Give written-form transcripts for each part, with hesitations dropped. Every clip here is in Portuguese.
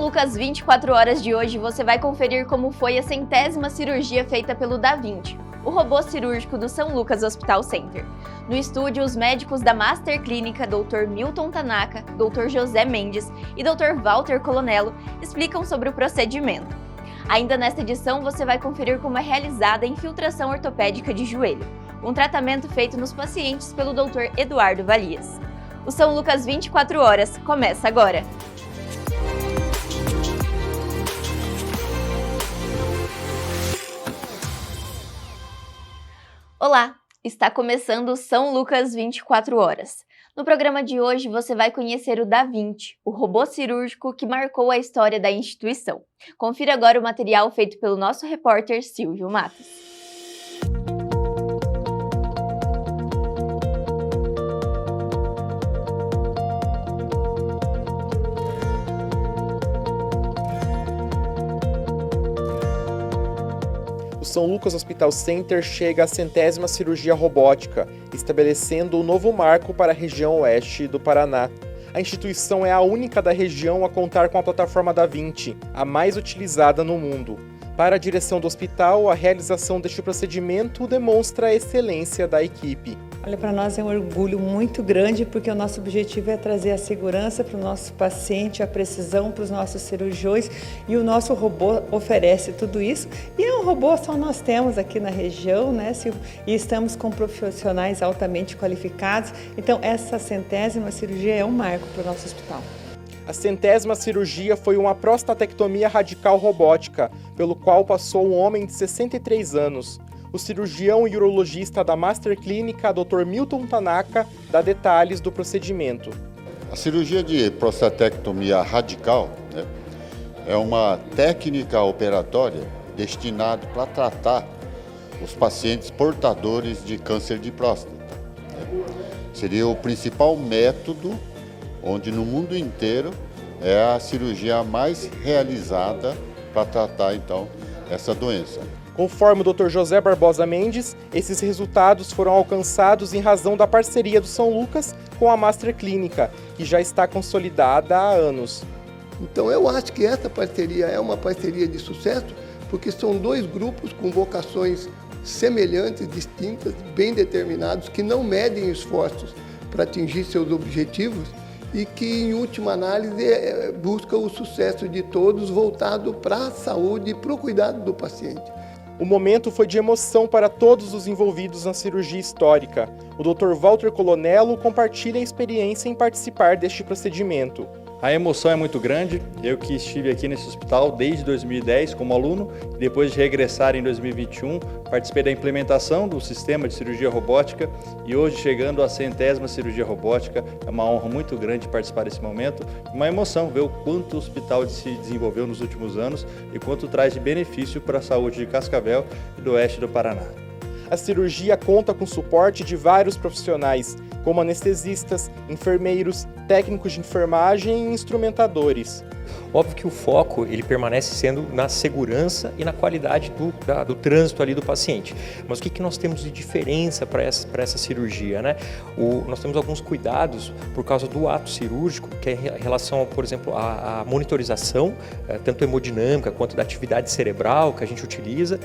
São Lucas 24 horas de hoje você vai conferir como foi a 100ª cirurgia feita pelo Da Vinci, o robô cirúrgico do São Lucas Hospital Center. No estúdio, os médicos da Master Clínica, Dr. Milton Tanaka, Dr. José Mendes e Dr. Walter Colonello, explicam sobre o procedimento. Ainda nesta edição, você vai conferir como é realizada a infiltração ortopédica de joelho, um tratamento feito nos pacientes pelo Dr. Eduardo Valias. O São Lucas 24 horas começa agora! Olá! Está começando o São Lucas 24 horas. No programa de hoje você vai conhecer o Da Vinci, o robô cirúrgico que marcou a história da instituição. Confira agora o material feito pelo nosso repórter Silvio Matos. O São Lucas Hospital Center chega à 100ª cirurgia robótica, estabelecendo um novo marco para a região oeste do Paraná. A instituição é a única da região a contar com a plataforma Da Vinci, a mais utilizada no mundo. Para a direção do hospital, a realização deste procedimento demonstra a excelência da equipe. Olha, para nós é um orgulho muito grande, porque o nosso objetivo é trazer a segurança para o nosso paciente, a precisão para os nossos cirurgiões, e o nosso robô oferece tudo isso. E é um robô só nós temos aqui na região, né, Silvio? E estamos com profissionais altamente qualificados. Então, essa 100ª cirurgia é um marco para o nosso hospital. A 100ª cirurgia foi uma prostatectomia radical robótica, pelo qual passou um homem de 63 anos. O cirurgião e urologista da Master Clínica, Dr. Milton Tanaka, dá detalhes do procedimento. A cirurgia de prostatectomia radical, né, é uma técnica operatória destinada para tratar os pacientes portadores de câncer de próstata. Né. Seria o principal método onde no mundo inteiro é a cirurgia mais realizada para tratar então essa doença. Conforme o Dr. José Barbosa Mendes, esses resultados foram alcançados em razão da parceria do São Lucas com a Master Clínica, que já está consolidada há anos. Então eu acho que essa parceria é uma parceria de sucesso, porque são dois grupos com vocações semelhantes, distintas, bem determinados, que não medem esforços para atingir seus objetivos e que, em última análise, busca o sucesso de todos voltado para a saúde e para o cuidado do paciente. O momento foi de emoção para todos os envolvidos na cirurgia histórica. O Dr. Walter Colonello compartilha a experiência em participar deste procedimento. A emoção é muito grande. Eu que estive aqui nesse hospital desde 2010 como aluno, depois de regressar em 2021, participei da implementação do sistema de cirurgia robótica e hoje, chegando à 100ª cirurgia robótica, é uma honra muito grande participar desse momento. Uma emoção ver o quanto o hospital se desenvolveu nos últimos anos e quanto traz de benefício para a saúde de Cascavel e do oeste do Paraná. A cirurgia conta com suporte de vários profissionais, como anestesistas, enfermeiros, técnicos de enfermagem e instrumentadores. Óbvio que o foco ele permanece sendo na segurança e na qualidade do trânsito ali do paciente. Mas o que nós temos de diferença para essa cirurgia, né? Nós temos alguns cuidados por causa do ato cirúrgico, que é em relação, por exemplo, à monitorização, tanto hemodinâmica quanto da atividade cerebral que a gente utiliza,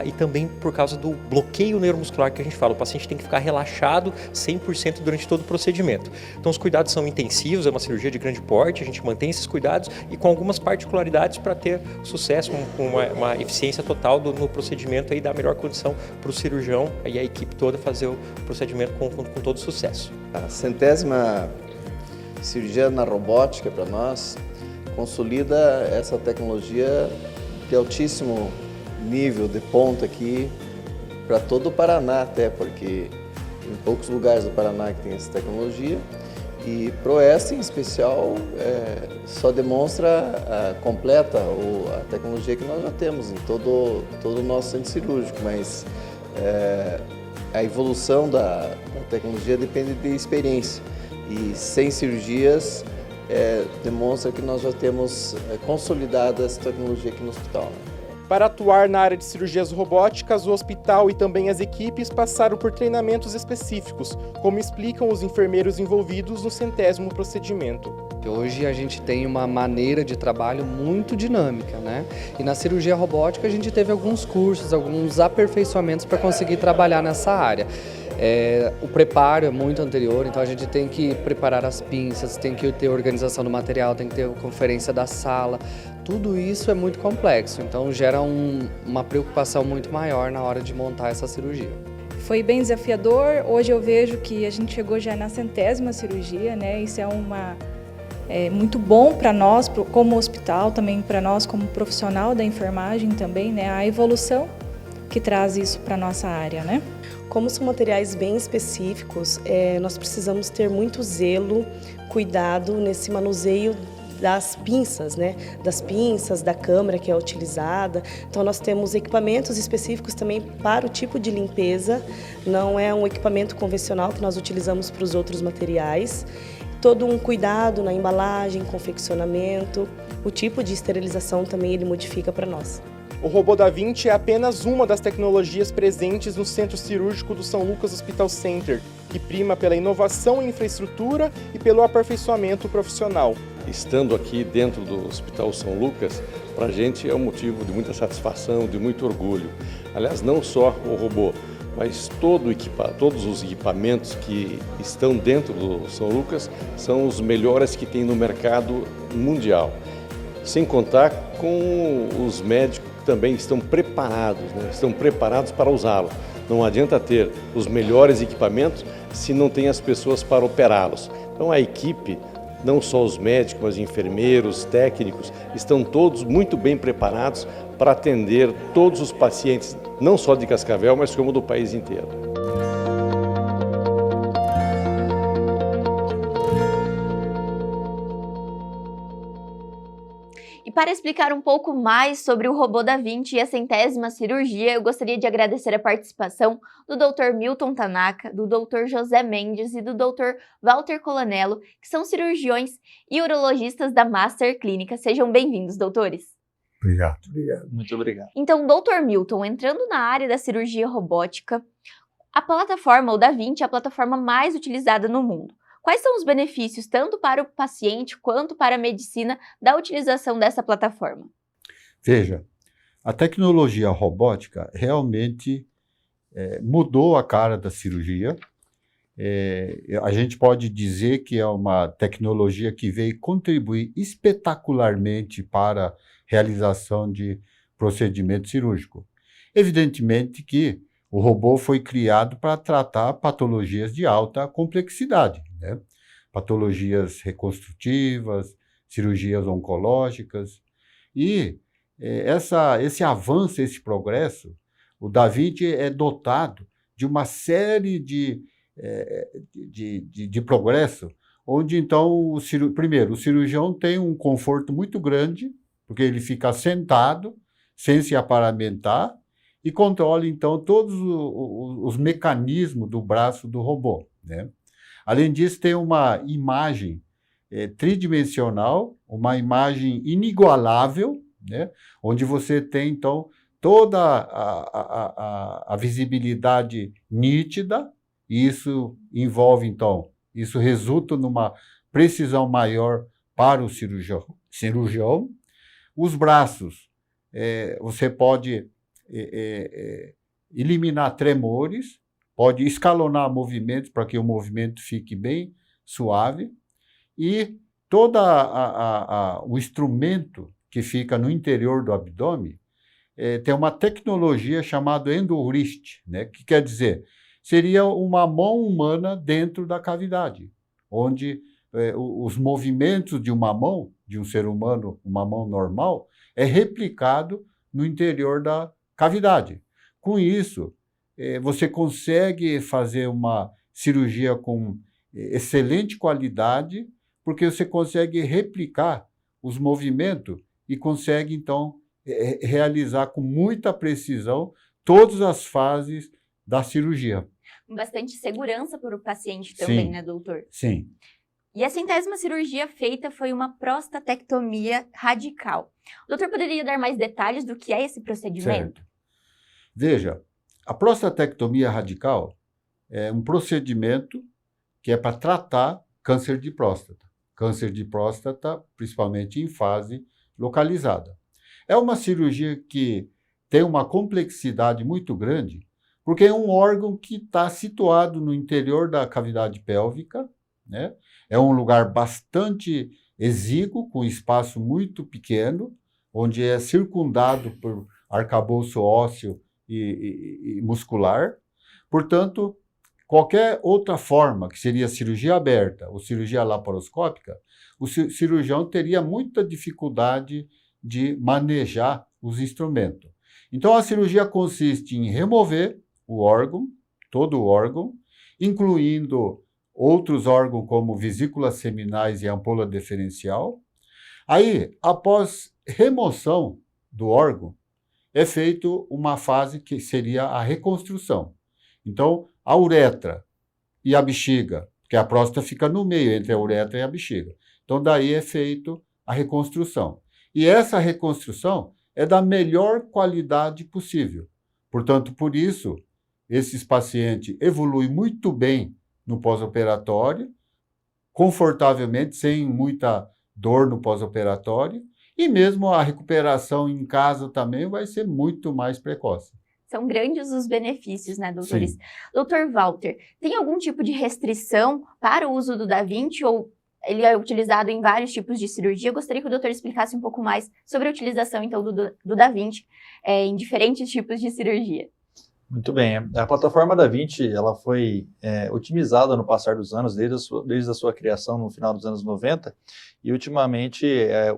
e também por causa do bloqueio neuromuscular que a gente fala. O paciente tem que ficar relaxado 100% durante todo o procedimento. Então os cuidados são intensivos, é uma cirurgia de grande porte, a gente mantém esses cuidados e com algumas particularidades para ter sucesso, com uma eficiência total no procedimento e dar a melhor condição para o cirurgião e a equipe toda fazer o procedimento com todo sucesso. A 100ª cirurgia na robótica para nós consolida essa tecnologia de altíssimo nível, de ponta aqui para todo o Paraná até, porque em poucos lugares do Paraná que tem essa tecnologia. E ProEst, em especial, só demonstra completa a tecnologia que nós já temos em todo o nosso centro cirúrgico, mas a evolução da tecnologia depende de experiência. E 100 cirurgias demonstra que nós já temos consolidada essa tecnologia aqui no hospital. Para atuar na área de cirurgias robóticas, o hospital e também as equipes passaram por treinamentos específicos, como explicam os enfermeiros envolvidos no 100º procedimento. Hoje a gente tem uma maneira de trabalho muito dinâmica, né? E na cirurgia robótica a gente teve alguns cursos, alguns aperfeiçoamentos para conseguir trabalhar nessa área. O preparo é muito anterior, então a gente tem que preparar as pinças, tem que ter organização do material, tem que ter conferência da sala. Tudo isso é muito complexo, então gera uma preocupação muito maior na hora de montar essa cirurgia. Foi bem desafiador. Hoje eu vejo que a gente chegou já na 100ª cirurgia, né? Isso é muito bom para nós, como hospital, também para nós como profissional da enfermagem também, né? A evolução que traz isso para a nossa área, né? Como são materiais bem específicos, nós precisamos ter muito zelo, cuidado nesse manuseio das pinças, né? Das pinças, da câmara que é utilizada. Então nós temos equipamentos específicos também para o tipo de limpeza, não é um equipamento convencional que nós utilizamos para os outros materiais. Todo um cuidado na embalagem, confeccionamento, o tipo de esterilização também ele modifica para nós. O robô da Vinci é apenas uma das tecnologias presentes no Centro Cirúrgico do São Lucas Hospital Center, que prima pela inovação em infraestrutura e pelo aperfeiçoamento profissional. Estando aqui dentro do Hospital São Lucas, para a gente é um motivo de muita satisfação, de muito orgulho. Aliás, não só o robô, mas todos os equipamentos que estão dentro do São Lucas são os melhores que tem no mercado mundial. Sem contar com os médicos que também estão preparados, né? Estão preparados para usá-lo. Não adianta ter os melhores equipamentos se não tem as pessoas para operá-los. Então a equipe, não só os médicos, mas enfermeiros, técnicos, estão todos muito bem preparados para atender todos os pacientes, não só de Cascavel, mas como do país inteiro. E para explicar um pouco mais sobre o robô da Vinci e a 100ª cirurgia, eu gostaria de agradecer a participação do Dr. Milton Tanaka, do Dr. José Mendes e do Dr. Walter Colanello, que são cirurgiões e urologistas da Master Clínica. Sejam bem-vindos, doutores. Obrigado. Muito obrigado. Então, Dr. Milton, entrando na área da cirurgia robótica, a plataforma, o da Vinci, é a plataforma mais utilizada no mundo. Quais são os benefícios, tanto para o paciente quanto para a medicina, da utilização dessa plataforma? Veja, a tecnologia robótica realmente mudou a cara da cirurgia. A gente pode dizer que é uma tecnologia que veio contribuir espetacularmente para a realização de procedimento cirúrgico. Evidentemente que o robô foi criado para tratar patologias de alta complexidade, né? Patologias reconstrutivas, cirurgias oncológicas. E esse avanço, esse progresso, o Da Vinci é dotado de uma série de progresso, onde então, primeiro, o cirurgião tem um conforto muito grande, porque ele fica sentado, sem se aparamentar, e controla, então, todos os mecanismos do braço do robô, né? Além disso, tem uma imagem tridimensional, uma imagem inigualável, né? Onde você tem, então, toda a visibilidade nítida, e isso envolve, então, isso resulta numa precisão maior para o cirurgião. Os braços, você pode eliminar tremores, pode escalonar movimentos para que o movimento fique bem suave, e todo o instrumento que fica no interior do abdômen tem uma tecnologia chamada EndoWrist, né, que quer dizer, seria uma mão humana dentro da cavidade, onde os movimentos de uma mão, de um ser humano, uma mão normal, é replicado no interior da cavidade. Com isso, você consegue fazer uma cirurgia com excelente qualidade, porque você consegue replicar os movimentos e consegue, então, realizar com muita precisão todas as fases da cirurgia. Bastante segurança para o paciente também, Sim, né, doutor? Sim. E a 100ª cirurgia feita foi uma prostatectomia radical. O doutor poderia dar mais detalhes do que é esse procedimento? Certo. Veja, a prostatectomia radical é um procedimento que é para tratar câncer de próstata. câncer de próstata, principalmente em fase localizada. É uma cirurgia que tem uma complexidade muito grande, porque é um órgão que está situado no interior da cavidade pélvica, né? É um lugar bastante exíguo, com espaço muito pequeno, onde é circundado por arcabouço ósseo e muscular. Portanto, qualquer outra forma, que seria cirurgia aberta ou cirurgia laparoscópica, o cirurgião teria muita dificuldade de manejar os instrumentos. Então, a cirurgia consiste em remover o órgão, todo o órgão, incluindo outros órgãos como vesículas seminais e ampola deferencial. Aí, após remoção do órgão, é feito uma fase que seria a reconstrução. Então, a uretra e a bexiga, porque a próstata fica no meio entre a uretra e a bexiga. Então, daí é feito a reconstrução. E essa reconstrução é da melhor qualidade possível. Portanto, por isso, esses pacientes evoluem muito bem no pós-operatório, confortavelmente, sem muita dor no pós-operatório, e mesmo a recuperação em casa também vai ser muito mais precoce. São grandes os benefícios, né, doutores? Sim. Doutor Walter, tem algum tipo de restrição para o uso do Da Vinci ou ele é utilizado em vários tipos de cirurgia? Eu gostaria que o doutor explicasse um pouco mais sobre a utilização, então, do Da Vinci em diferentes tipos de cirurgia. Muito bem. A plataforma Da Vinci ela foi otimizada no passar dos anos, desde a sua criação no final dos anos 90, e ultimamente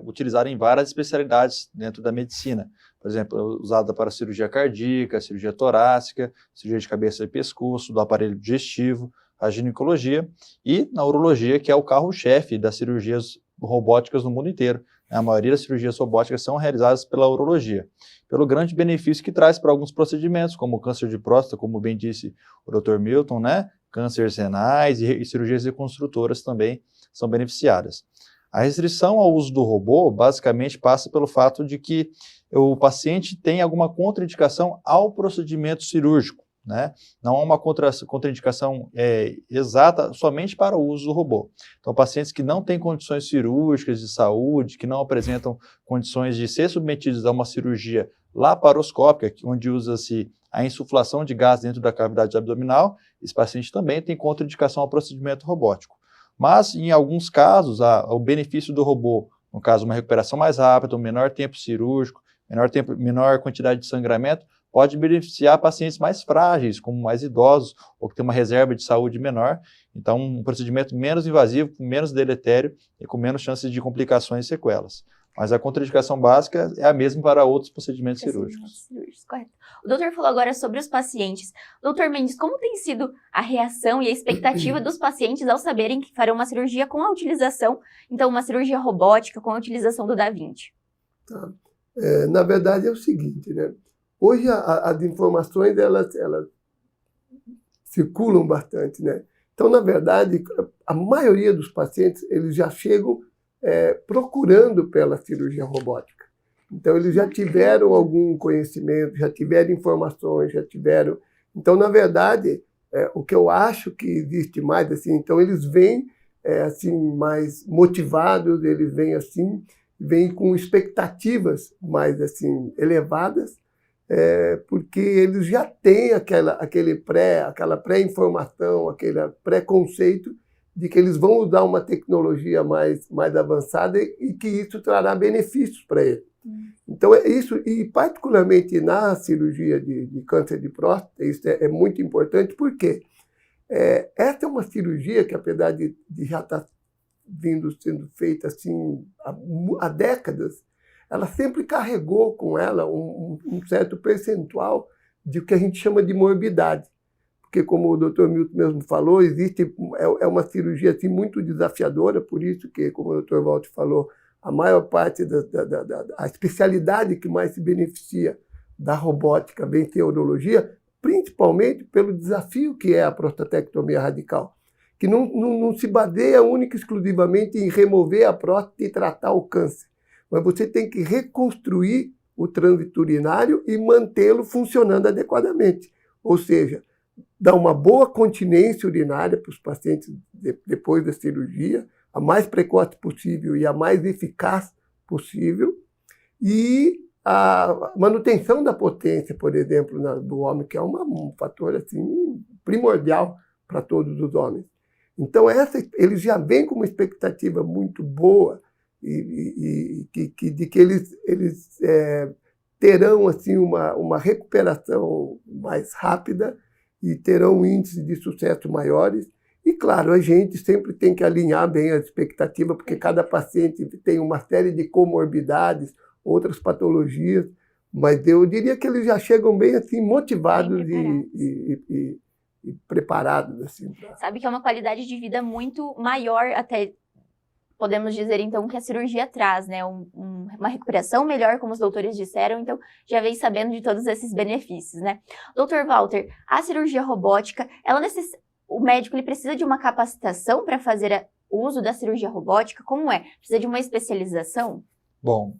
utilizada em várias especialidades dentro da medicina. Por exemplo, usada para cirurgia cardíaca, cirurgia torácica, cirurgia de cabeça e pescoço, do aparelho digestivo, a ginecologia e na urologia, que é o carro-chefe das cirurgias robóticas no mundo inteiro. A maioria das cirurgias robóticas são realizadas pela urologia, pelo grande benefício que traz para alguns procedimentos, como o câncer de próstata, como bem disse o Dr. Milton, né? Cânceres renais e cirurgias reconstrutoras também são beneficiadas. A restrição ao uso do robô basicamente passa pelo fato de que o paciente tem alguma contraindicação ao procedimento cirúrgico, né? Não há uma contraindicação exata somente para o uso do robô. Então, pacientes que não têm condições cirúrgicas de saúde, que não apresentam condições de ser submetidos a uma cirurgia laparoscópica, onde usa-se a insuflação de gás dentro da cavidade abdominal, esse paciente também tem contraindicação ao procedimento robótico. Mas, em alguns casos, o benefício do robô, no caso, uma recuperação mais rápida, um menor tempo cirúrgico, menor quantidade de sangramento, pode beneficiar pacientes mais frágeis, como mais idosos, ou que têm uma reserva de saúde menor. Então, um procedimento menos invasivo, com menos deletério e com menos chances de complicações e sequelas. Mas a contraindicação básica é a mesma para outros procedimentos cirúrgicos. Correto. O doutor falou agora sobre os pacientes. Doutor Mendes, como tem sido a reação e a expectativa dos pacientes ao saberem que farão uma cirurgia com a utilização, então uma cirurgia robótica com a utilização do Da Vinci? Tá. Na verdade é o seguinte, né? Hoje as informações elas circulam bastante, né? Então, na verdade, a maioria dos pacientes eles já chegam procurando pela cirurgia robótica. Então, eles já tiveram algum conhecimento, já tiveram informações, já tiveram... Então, na verdade, o que eu acho que existe mais, assim, então eles vêm assim, mais motivados, eles vêm com expectativas mais assim, elevadas, porque eles já têm aquela pré-informação, aquele preconceito de que eles vão usar uma tecnologia mais avançada e que isso trará benefícios para eles. Então, é isso, e particularmente na cirurgia de câncer de próstata, isso é muito importante, porque essa é uma cirurgia que, apesar de já estar sendo feita assim, há décadas, ela sempre carregou com ela um certo percentual de o que a gente chama de morbidade. Porque, como o Dr. Milton mesmo falou, é uma cirurgia assim, muito desafiadora, por isso que, como o Dr. Walter falou, a maior parte a especialidade que mais se beneficia da robótica vem ser a urologia, principalmente pelo desafio que é a prostatectomia radical, que não se baseia única e exclusivamente em remover a próstata e tratar o câncer, mas você tem que reconstruir o trânsito urinário e mantê-lo funcionando adequadamente. Ou seja, dar uma boa continência urinária para os pacientes depois da cirurgia, a mais precoce possível e a mais eficaz possível, e a manutenção da potência, por exemplo, do homem, que é um fator assim, primordial para todos os homens. Então, eles já vêm com uma expectativa muito boa de que eles terão assim, uma recuperação mais rápida e terão índices de sucesso maiores. E, claro, a gente sempre tem que alinhar bem as expectativas, porque cada paciente tem uma série de comorbidades, outras patologias, mas eu diria que eles já chegam bem assim, motivados e preparados. Assim, Sabe que é uma qualidade de vida muito maior, até podemos dizer então que a cirurgia traz, né? Uma recuperação melhor, como os doutores disseram, então já vem sabendo de todos esses benefícios, né? Doutor Walter, a cirurgia robótica, o médico ele precisa de uma capacitação para fazer o uso da cirurgia robótica? Como é? Precisa de uma especialização? Bom,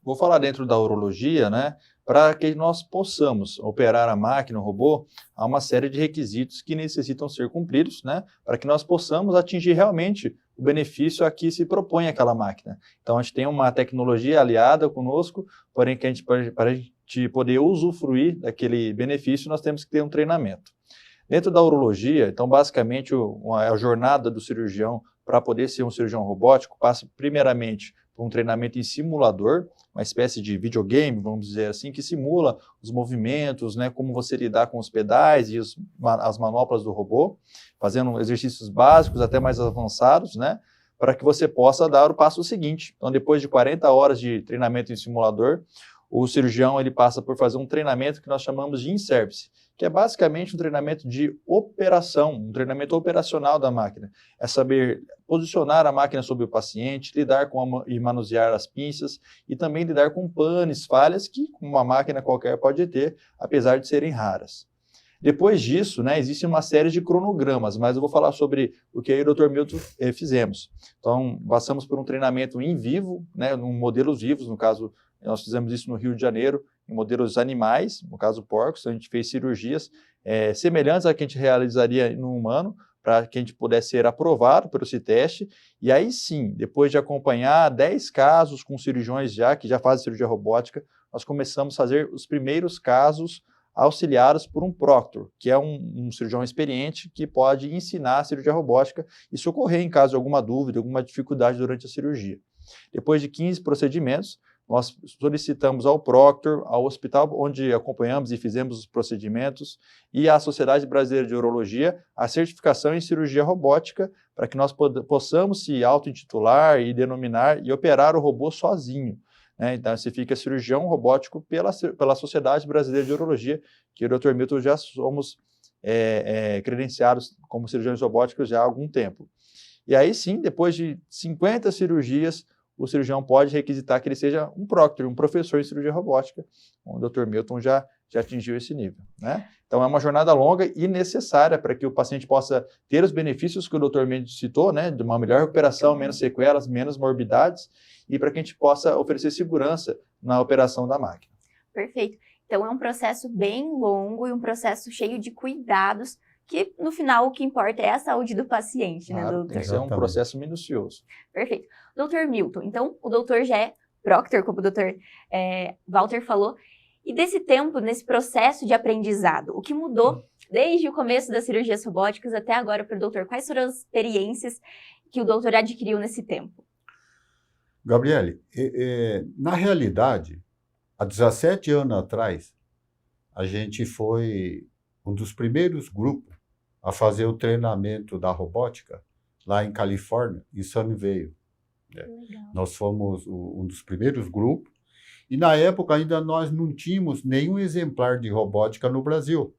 vou falar dentro da urologia, né? Para que nós possamos operar a máquina, o robô, há uma série de requisitos que necessitam ser cumpridos, né? Para que nós possamos atingir realmente o benefício a que se propõe aquela máquina. Então, a gente tem uma tecnologia aliada conosco, porém, para a gente poder usufruir daquele benefício, nós temos que ter um treinamento. Dentro da urologia, então, basicamente, a jornada do cirurgião para poder ser um cirurgião robótico passa, primeiramente, por um treinamento em simulador, uma espécie de videogame, vamos dizer assim, que simula os movimentos, né, como você lidar com os pedais e as manoplas do robô, fazendo exercícios básicos até mais avançados, né, para que você possa dar o passo seguinte. Então, depois de 40 horas de treinamento em simulador, o cirurgião ele passa por fazer um treinamento que nós chamamos de in-service, que é basicamente um treinamento de operação, um treinamento operacional da máquina. É saber posicionar a máquina sobre o paciente, lidar com e manusear as pinças e também lidar com panes, falhas que uma máquina qualquer pode ter, apesar de serem raras. Depois disso, né, existe uma série de cronogramas, mas eu vou falar sobre o que eu e o Dr. Milton fizemos. Então, passamos por um treinamento em vivo, né, em modelos vivos, no caso, nós fizemos isso no Rio de Janeiro, em modelos animais, no caso porcos, então a gente fez cirurgias semelhantes à que a gente realizaria no humano, para que a gente pudesse ser aprovado por esse teste, e aí sim, depois de acompanhar 10 casos com cirurgiões que já fazem cirurgia robótica, nós começamos a fazer os primeiros casos auxiliados por um proctor, que é um cirurgião experiente que pode ensinar a cirurgia robótica e socorrer em caso de alguma dúvida, alguma dificuldade durante a cirurgia. Depois de 15 procedimentos, nós solicitamos ao proctor, ao hospital onde acompanhamos e fizemos os procedimentos, e à Sociedade Brasileira de Urologia, a certificação em cirurgia robótica, para que nós possamos se auto-intitular e denominar e operar o robô sozinho. Né? Então, você fica cirurgião robótico pela Sociedade Brasileira de Urologia, que o Dr. Milton já somos credenciados como cirurgiões robóticos já há algum tempo. E aí sim, depois de 50 cirurgias, o cirurgião pode requisitar que ele seja um proctor, um professor em cirurgia robótica. O Dr. Milton já atingiu esse nível, né? Então, é uma jornada longa e necessária para que o paciente possa ter os benefícios que o Dr. Milton citou, né? De uma melhor recuperação, menos sequelas, menos morbidades, e para que a gente possa oferecer segurança na operação da máquina. Perfeito. Então, é um processo bem longo e um processo cheio de cuidados, que no final o que importa é a saúde do paciente, né, doutor? Tem que ser um processo minucioso. Perfeito. Doutor Milton, então o doutor já é proctor, como o doutor Walter falou, e desse tempo, nesse processo de aprendizado, o que mudou desde o começo das cirurgias robóticas até agora para o doutor? Quais foram as experiências que o doutor adquiriu nesse tempo? Gabriele, na realidade, há 17 anos atrás, a gente foi um dos primeiros grupos a fazer o treinamento da robótica lá em Califórnia, em Sunnyvale. Nós fomos um dos primeiros grupos, e na época ainda nós não tínhamos nenhum exemplar de robótica no Brasil.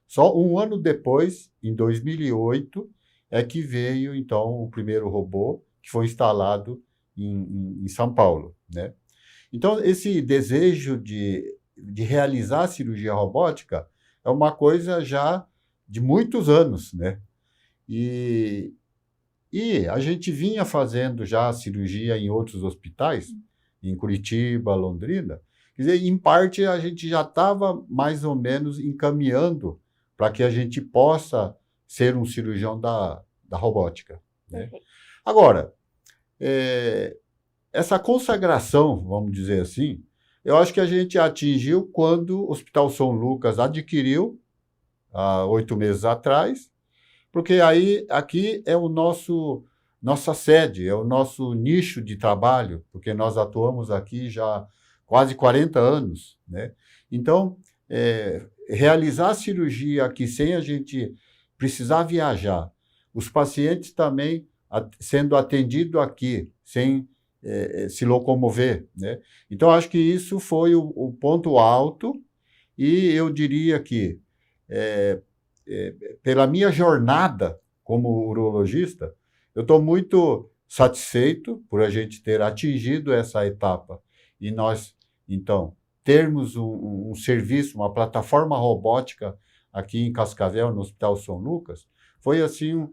Só um ano depois, em 2008, é que veio então o primeiro robô que foi instalado em São Paulo, né? Então, esse desejo de realizar a cirurgia robótica é uma coisa já de muitos anos, né? E a gente vinha fazendo já cirurgia em outros hospitais, em Curitiba, Londrina. Quer dizer, em parte a gente já estava mais ou menos encaminhando para que a gente possa ser um cirurgião da robótica, né? Agora, essa consagração, vamos dizer assim, eu acho que a gente atingiu quando o Hospital São Lucas adquiriu, há 8 meses atrás, porque aí aqui é o nossa sede, é o nosso nicho de trabalho, porque nós atuamos aqui já há quase 40 anos, né? Então, realizar a cirurgia aqui sem a gente precisar viajar, os pacientes também sendo atendidos aqui, sem se locomover, né? Então, acho que isso foi o ponto alto, e eu diria que, pela minha jornada como urologista, eu estou muito satisfeito por a gente ter atingido essa etapa e nós, então, termos um serviço, uma plataforma robótica aqui em Cascavel, no Hospital São Lucas, foi assim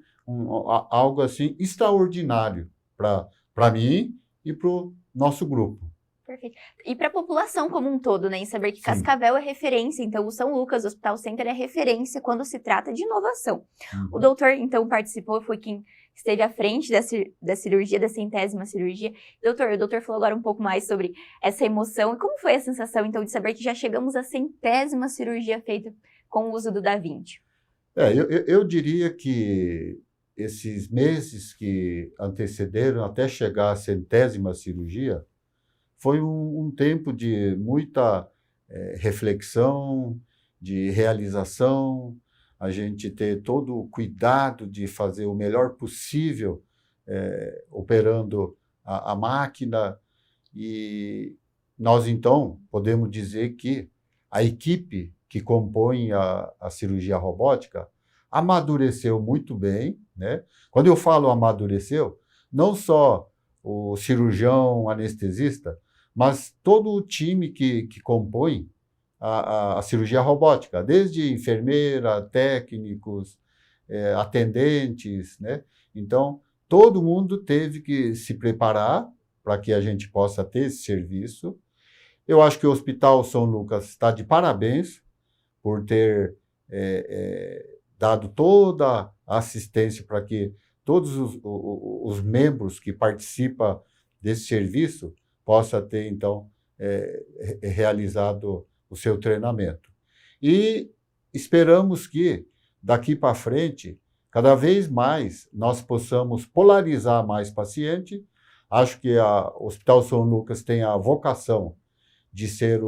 algo assim extraordinário para mim e para o nosso grupo. Perfeito. E para a população como um todo, né? Em saber que Cascavel é referência, então o São Lucas Hospital Center é referência quando se trata de inovação. O doutor, então, participou, foi quem esteve à frente da cirurgia, da 100ª cirurgia. O doutor falou agora um pouco mais sobre essa emoção. E como foi a sensação, então, de saber que já chegamos à 100ª cirurgia feita com o uso do Da Vinci? Eu diria que esses meses que antecederam até chegar à 100ª cirurgia, foi um tempo de muita reflexão, de realização, a gente ter todo o cuidado de fazer o melhor possível operando a máquina. E nós, então, podemos dizer que a equipe que compõe a cirurgia robótica amadureceu muito bem, né? Quando eu falo amadureceu, não só o cirurgião anestesista, mas todo o time que compõe a cirurgia robótica, desde enfermeira, técnicos, atendentes, né? Então, todo mundo teve que se preparar para que a gente possa ter esse serviço. Eu acho que o Hospital São Lucas está de parabéns por ter dado toda a assistência para que todos os membros que participam desse serviço possa ter, então, realizado o seu treinamento. E esperamos que, daqui para frente, cada vez mais nós possamos polarizar mais paciente. Acho que o Hospital São Lucas tem a vocação de ser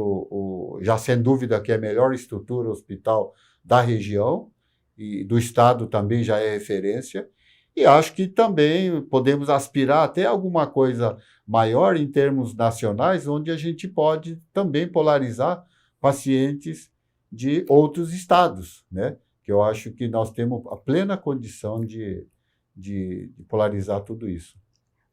já sem dúvida que é a melhor estrutura hospital da região, e do estado também já é referência. E acho que também podemos aspirar até alguma coisa maior em termos nacionais, onde a gente pode também polarizar pacientes de outros estados, né? Que eu acho que nós temos a plena condição de polarizar tudo isso.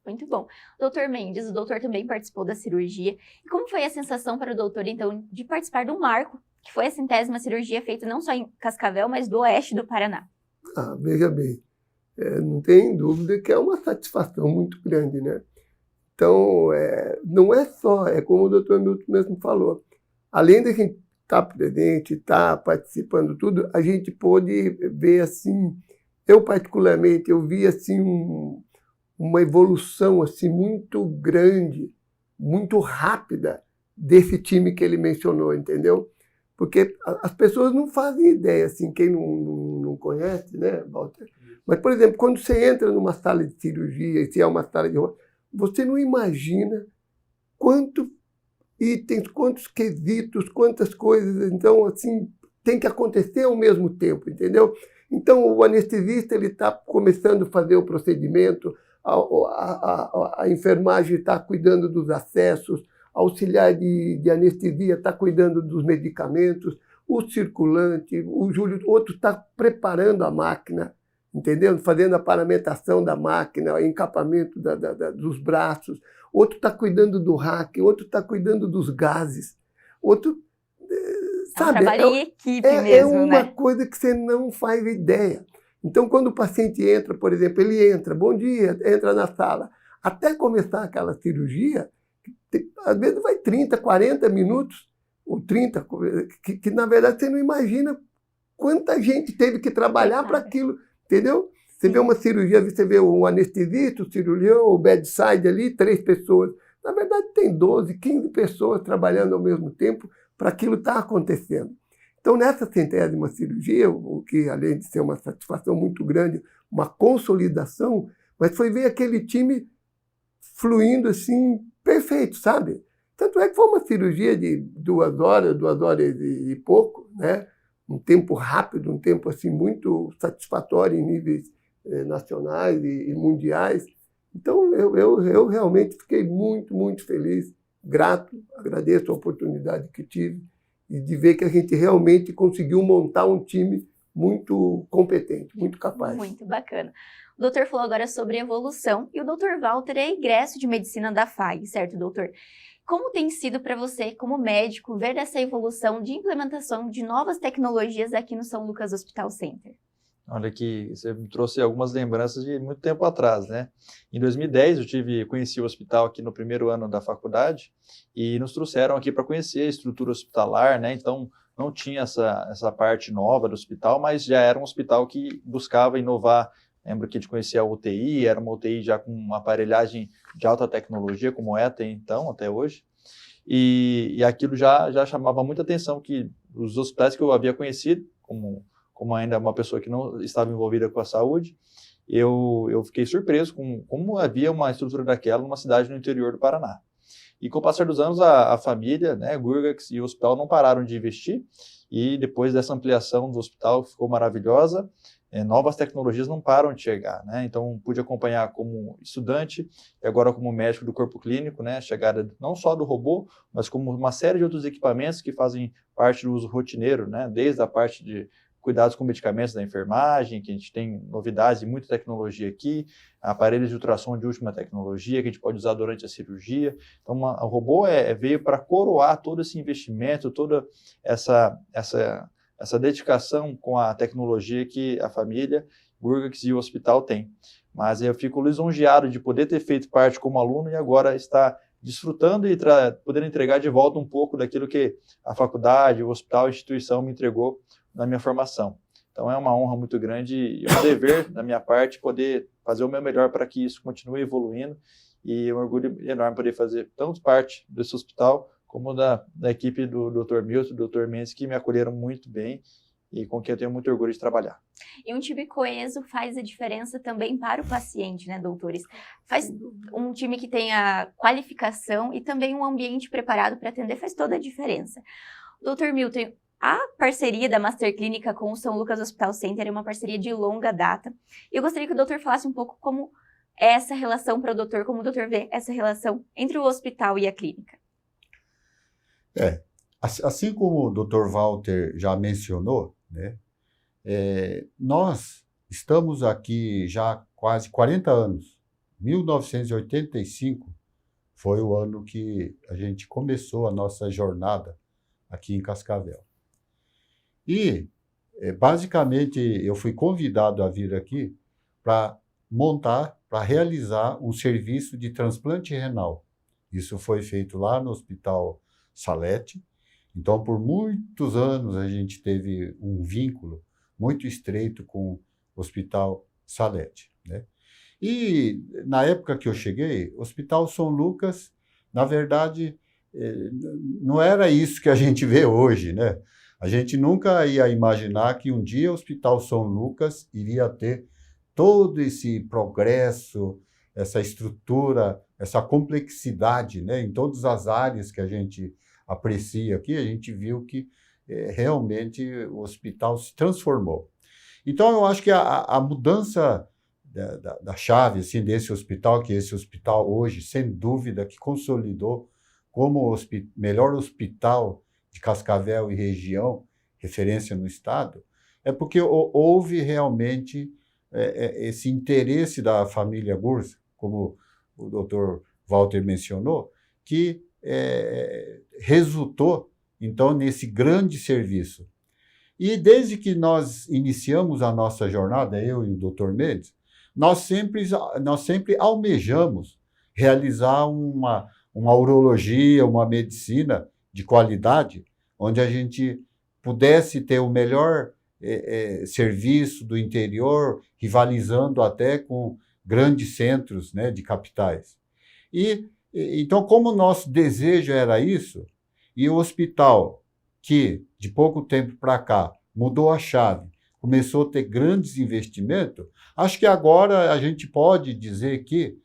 Muito bom. Doutor Mendes, o doutor também participou da cirurgia. E como foi a sensação para o doutor, então, de participar do marco, que foi a 100ª cirurgia feita não só em Cascavel, mas do oeste do Paraná? Veja bem, não tem dúvida que é uma satisfação muito grande, né? Então, não é só, como o doutor Milton mesmo falou, além de a gente estar presente, estar participando tudo, a gente pôde ver, assim, eu particularmente, eu vi, assim, uma evolução, assim, muito grande, muito rápida desse time que ele mencionou, entendeu? Porque as pessoas não fazem ideia, assim, quem não conhece, né, Walter? Mas, por exemplo, quando você entra numa sala de cirurgia, e se é uma sala de... você não imagina quantos itens, quantos quesitos, quantas coisas, então, assim, tem que acontecer ao mesmo tempo, entendeu? Então, o anestesista está começando a fazer o procedimento, a enfermagem está cuidando dos acessos, a auxiliar de anestesia está cuidando dos medicamentos, o circulante, o Júlio, outro está preparando a máquina, entendeu? Fazendo a paramentação da máquina, o encapamento dos braços, outro está cuidando do rack, outro está cuidando dos gases, outro... sabe, trabalho em equipe mesmo, é uma né? coisa que você não faz ideia. Então, quando o paciente entra, por exemplo, ele entra, bom dia, entra na sala, até começar aquela cirurgia, às vezes vai 30, 40 minutos, ou 30, que na verdade você não imagina quanta gente teve que trabalhar para aquilo, entendeu? Você vê uma cirurgia, você vê um anestesista, o cirurgião, o bedside ali, 3 pessoas. Na verdade, tem 12, 15 pessoas trabalhando ao mesmo tempo para aquilo estar acontecendo. Então, nessa 100ª cirurgia, o que além de ser uma satisfação muito grande, uma consolidação, mas foi ver aquele time fluindo assim, perfeito, sabe? Tanto é que foi uma cirurgia de 2 horas, 2 horas e pouco, né? Um tempo rápido, um tempo assim muito satisfatório em níveis nacionais e mundiais. Então, eu realmente fiquei muito, muito feliz, grato, agradeço a oportunidade que tive e de ver que a gente realmente conseguiu montar um time muito competente, muito capaz. Muito bacana. O doutor falou agora sobre evolução e o doutor Walter é egresso de medicina da FAG, certo, doutor? Como tem sido para você, como médico, ver essa evolução de implementação de novas tecnologias aqui no São Lucas Hospital Center? Olha que você me trouxe algumas lembranças de muito tempo atrás, né? Em 2010 conheci o hospital aqui no primeiro ano da faculdade e nos trouxeram aqui para conhecer a estrutura hospitalar, né? Então não tinha essa parte nova do hospital, mas já era um hospital que buscava inovar. Lembro que a gente conhecia a UTI, era uma UTI já com uma aparelhagem de alta tecnologia, como é até então, até hoje. E aquilo já chamava muita atenção, que os hospitais que eu havia conhecido, como ainda uma pessoa que não estava envolvida com a saúde, eu fiquei surpreso com como havia uma estrutura daquela numa cidade no interior do Paraná. E com o passar dos anos, a família, né, Gurgax e o hospital não pararam de investir, e depois dessa ampliação do hospital ficou maravilhosa, novas tecnologias não param de chegar, né? Então, pude acompanhar como estudante e agora como médico do corpo clínico, né, a chegada não só do robô, mas como uma série de outros equipamentos que fazem parte do uso rotineiro, né, desde a parte de cuidados com medicamentos da enfermagem, que a gente tem novidades e muita tecnologia aqui, aparelhos de ultrassom de última tecnologia que a gente pode usar durante a cirurgia. Então, o robô veio para coroar todo esse investimento, toda essa dedicação com a tecnologia que a família, Gurgax e o hospital têm. Mas eu fico lisonjeado de poder ter feito parte como aluno e agora estar desfrutando e poder entregar de volta um pouco daquilo que a faculdade, o hospital, a instituição me entregou na minha formação. Então é uma honra muito grande e um dever da minha parte poder fazer o meu melhor para que isso continue evoluindo, e é um orgulho enorme poder fazer tanto parte desse hospital como da equipe do Dr. Milton, do Dr. Mendes, que me acolheram muito bem e com quem eu tenho muito orgulho de trabalhar. E um time coeso faz a diferença também para o paciente, né, doutores? Faz um time que tenha qualificação e também um ambiente preparado para atender, faz toda a diferença. Dr. Milton, a parceria da Master Clínica com o São Lucas Hospital Center é uma parceria de longa data. Eu gostaria que o doutor falasse um pouco como é essa relação para o doutor, como o doutor vê essa relação entre o hospital e a clínica. Assim como o Dr. Walter já mencionou, né, nós estamos aqui já há quase 40 anos. 1985 foi o ano que a gente começou a nossa jornada aqui em Cascavel. E, basicamente, eu fui convidado a vir aqui para realizar um serviço de transplante renal. Isso foi feito lá no Hospital Salete. Então, por muitos anos, a gente teve um vínculo muito estreito com o Hospital Salete, né? E, na época que eu cheguei, o Hospital São Lucas, na verdade, não era isso que a gente vê hoje, né? A gente nunca ia imaginar que um dia o Hospital São Lucas iria ter todo esse progresso, essa estrutura, essa complexidade, né? Em todas as áreas que a gente aprecia aqui, a gente viu que realmente o hospital se transformou. Então, eu acho que a mudança da chave assim, desse hospital, que esse hospital hoje, sem dúvida, que consolidou como o melhor hospital de Cascavel e região, referência no estado, é porque houve realmente esse interesse da família Gurs, como o Dr. Walter mencionou, que resultou, então, nesse grande serviço. E desde que nós iniciamos a nossa jornada, eu e o Dr. Mendes, nós sempre almejamos realizar uma urologia, uma medicina de qualidade, onde a gente pudesse ter o melhor serviço do interior, rivalizando até com grandes centros, né, de capitais. Então, como o nosso desejo era isso, e o hospital, que de pouco tempo para cá mudou a chave, começou a ter grandes investimentos, acho que agora a gente pode dizer que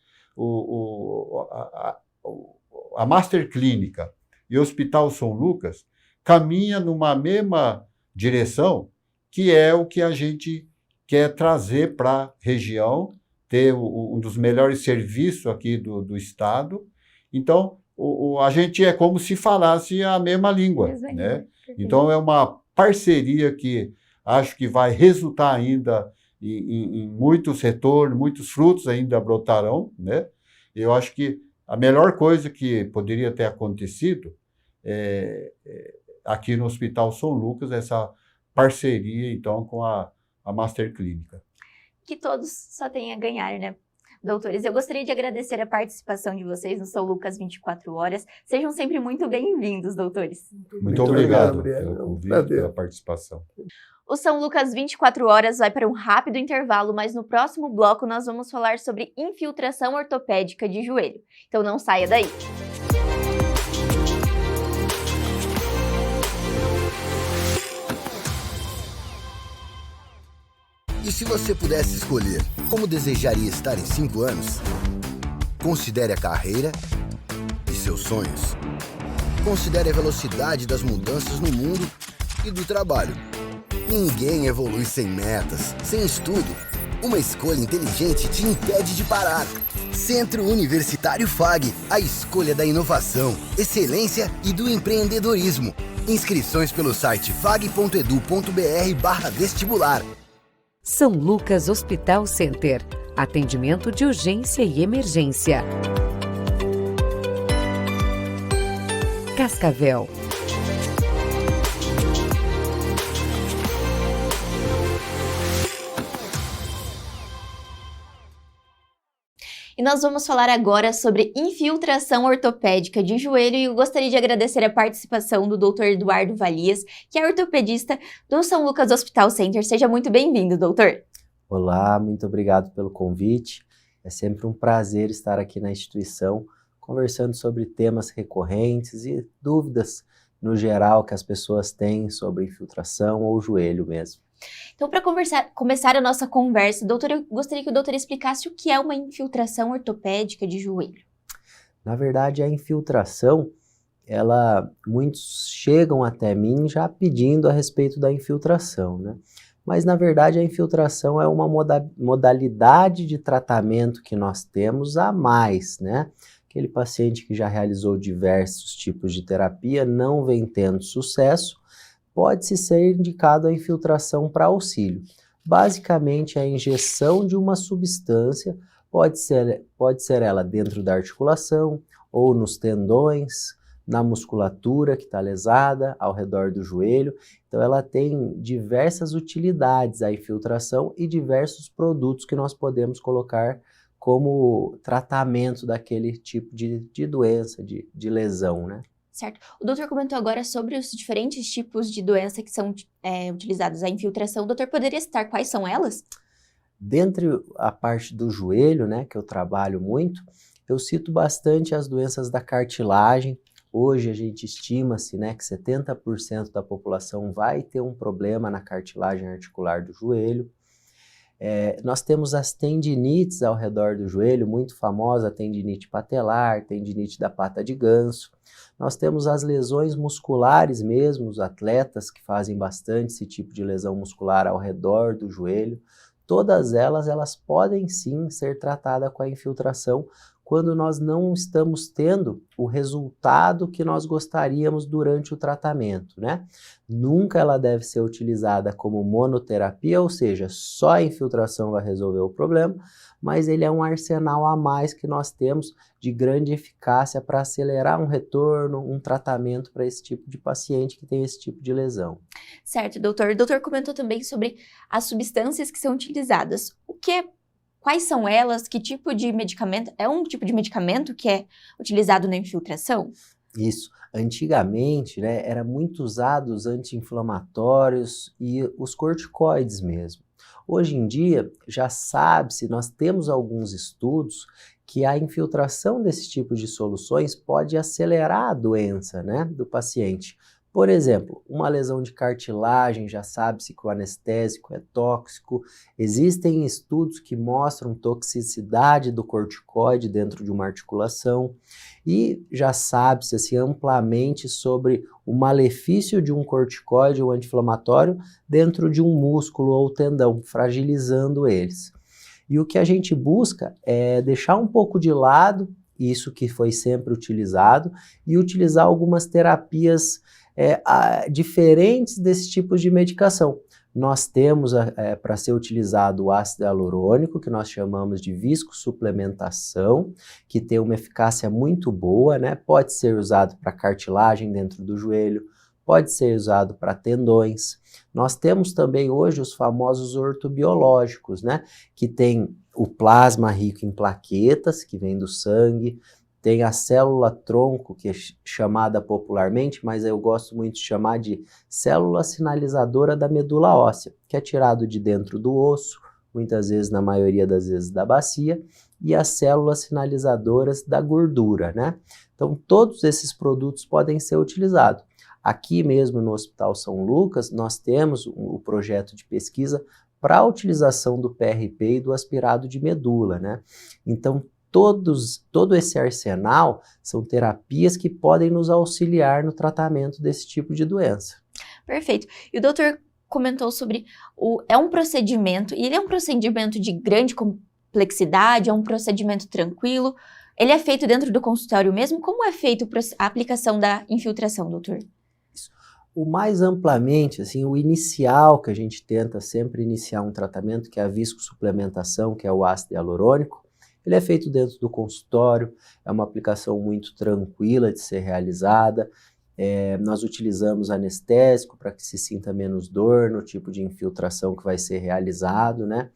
a Master Clínica e o Hospital São Lucas caminham numa mesma direção, que é o que a gente quer trazer para a região, ter um dos melhores serviços aqui do estado. Então, a gente é como se falasse a mesma língua, né? Então, é uma parceria que acho que vai resultar ainda em muitos retornos, muitos frutos ainda brotarão, né? Eu acho que a melhor coisa que poderia ter acontecido aqui no Hospital São Lucas, essa parceria, então, com a Master Clínica. Que todos só têm a ganhar, né? Doutores, eu gostaria de agradecer a participação de vocês no São Lucas 24 Horas. Sejam sempre muito bem-vindos, doutores. Muito obrigado pelo convite, pela participação. O São Lucas 24 Horas vai para um rápido intervalo, mas no próximo bloco nós vamos falar sobre infiltração ortopédica de joelho. Então não saia daí. E se você pudesse escolher como desejaria estar em 5 anos? Considere a carreira e seus sonhos. Considere a velocidade das mudanças no mundo e do trabalho. Ninguém evolui sem metas, sem estudo. Uma escolha inteligente te impede de parar. Centro Universitário FAG, a escolha da inovação, excelência e do empreendedorismo. Inscrições pelo site fag.edu.br/vestibular. São Lucas Hospital Center. Atendimento de urgência e emergência. Cascavel. E nós vamos falar agora sobre infiltração ortopédica de joelho e eu gostaria de agradecer a participação do Dr. Eduardo Valias, que é ortopedista do São Lucas Hospital Center. Seja muito bem-vindo, doutor. Olá, muito obrigado pelo convite. É sempre um prazer estar aqui na instituição, conversando sobre temas recorrentes e dúvidas no geral que as pessoas têm sobre infiltração ou joelho mesmo. Então, para começar a nossa conversa, doutor, eu gostaria que o doutor explicasse o que é uma infiltração ortopédica de joelho. Na verdade, a infiltração, muitos chegam até mim já pedindo a respeito da infiltração, né? Mas, na verdade, a infiltração é uma modalidade de tratamento que nós temos a mais, né? Aquele paciente que já realizou diversos tipos de terapia não vem tendo sucesso, pode-se ser indicado a infiltração para auxílio. Basicamente, a injeção de uma substância, pode ser ela dentro da articulação, ou nos tendões, na musculatura que está lesada, ao redor do joelho. Então, ela tem diversas utilidades, a infiltração, e diversos produtos que nós podemos colocar como tratamento daquele tipo de doença, de lesão, né? Certo. O doutor comentou agora sobre os diferentes tipos de doença que são utilizados a infiltração. O doutor poderia citar quais são elas? Dentre a parte do joelho, né, que eu trabalho muito, eu cito bastante as doenças da cartilagem. Hoje a gente estima-se, né, que 70% da população vai ter um problema na cartilagem articular do joelho. Nós temos as tendinites ao redor do joelho, muito famosa, a tendinite patelar, tendinite da pata de ganso. Nós temos as lesões musculares mesmo, os atletas que fazem bastante esse tipo de lesão muscular ao redor do joelho. Todas elas podem sim ser tratadas com a infiltração quando nós não estamos tendo o resultado que nós gostaríamos durante o tratamento, né? Nunca ela deve ser utilizada como monoterapia, ou seja, só a infiltração vai resolver o problema, mas ele é um arsenal a mais que nós temos de grande eficácia para acelerar um retorno, um tratamento para esse tipo de paciente que tem esse tipo de lesão. Certo, doutor. O doutor comentou também sobre as substâncias que são utilizadas. Quais são elas? Que tipo de medicamento? É um tipo de medicamento que é utilizado na infiltração? Isso. Antigamente, né, era muito usado os anti-inflamatórios e os corticoides mesmo. Hoje em dia, já sabe-se, nós temos alguns estudos que a infiltração desse tipo de soluções pode acelerar a doença, né, do paciente. Por exemplo, uma lesão de cartilagem, já sabe-se que o anestésico é tóxico. Existem estudos que mostram toxicidade do corticoide dentro de uma articulação. E já sabe-se assim, amplamente sobre o malefício de um corticoide ou anti-inflamatório dentro de um músculo ou tendão, fragilizando eles. E o que a gente busca é deixar um pouco de lado isso que foi sempre utilizado e utilizar algumas terapias diferentes desse tipo de medicação. Nós temos para ser utilizado o ácido hialurônico, que nós chamamos de viscosuplementação, que tem uma eficácia muito boa, né? Pode ser usado para cartilagem dentro do joelho, pode ser usado para tendões. Nós temos também hoje os famosos ortobiológicos, né? Que tem o plasma rico em plaquetas, que vem do sangue, tem a célula-tronco, que é chamada popularmente, mas eu gosto muito de chamar de célula sinalizadora da medula óssea, que é tirado de dentro do osso, muitas vezes, na maioria das vezes, da bacia, e as células sinalizadoras da gordura, né? Então, todos esses produtos podem ser utilizados. Aqui mesmo no Hospital São Lucas, nós temos o projeto de pesquisa para a utilização do PRP e do aspirado de medula, né? Então, todo esse arsenal são terapias que podem nos auxiliar no tratamento desse tipo de doença. Perfeito. E o doutor comentou sobre é um procedimento, e ele é um procedimento de grande complexidade, é um procedimento tranquilo. Ele é feito dentro do consultório mesmo? Como é feito a aplicação da infiltração, doutor? O mais amplamente, assim, o inicial que a gente tenta sempre iniciar um tratamento, que é a viscosuplementação, que é o ácido hialurônico, ele é feito dentro do consultório, é uma aplicação muito tranquila de ser realizada. Nós utilizamos anestésico para que se sinta menos dor no tipo de infiltração que vai ser realizado, né?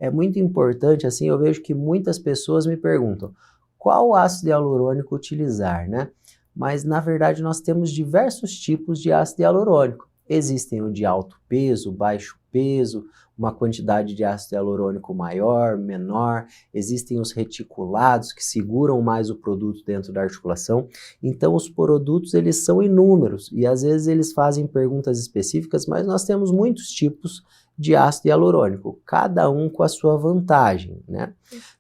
É muito importante, assim, eu vejo que muitas pessoas me perguntam qual ácido hialurônico utilizar, né? Mas, na verdade, nós temos diversos tipos de ácido hialurônico. Existem o de alto peso, baixo peso, uma quantidade de ácido hialurônico maior, menor. Existem os reticulados que seguram mais o produto dentro da articulação. Então, os produtos, eles são inúmeros e, às vezes, eles fazem perguntas específicas, mas nós temos muitos tipos de ácido hialurônico, cada um com a sua vantagem, né?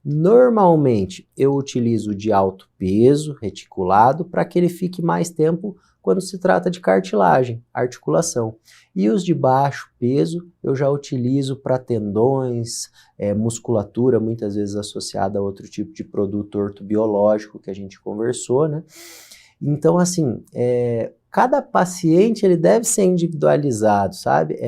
Normalmente, eu utilizo o de alto peso, reticulado, para que ele fique mais tempo quando se trata de cartilagem, articulação. E os de baixo peso, eu já utilizo para tendões, musculatura, muitas vezes associada a outro tipo de produto ortobiológico que a gente conversou, né? Então, assim, cada paciente ele deve ser individualizado, sabe?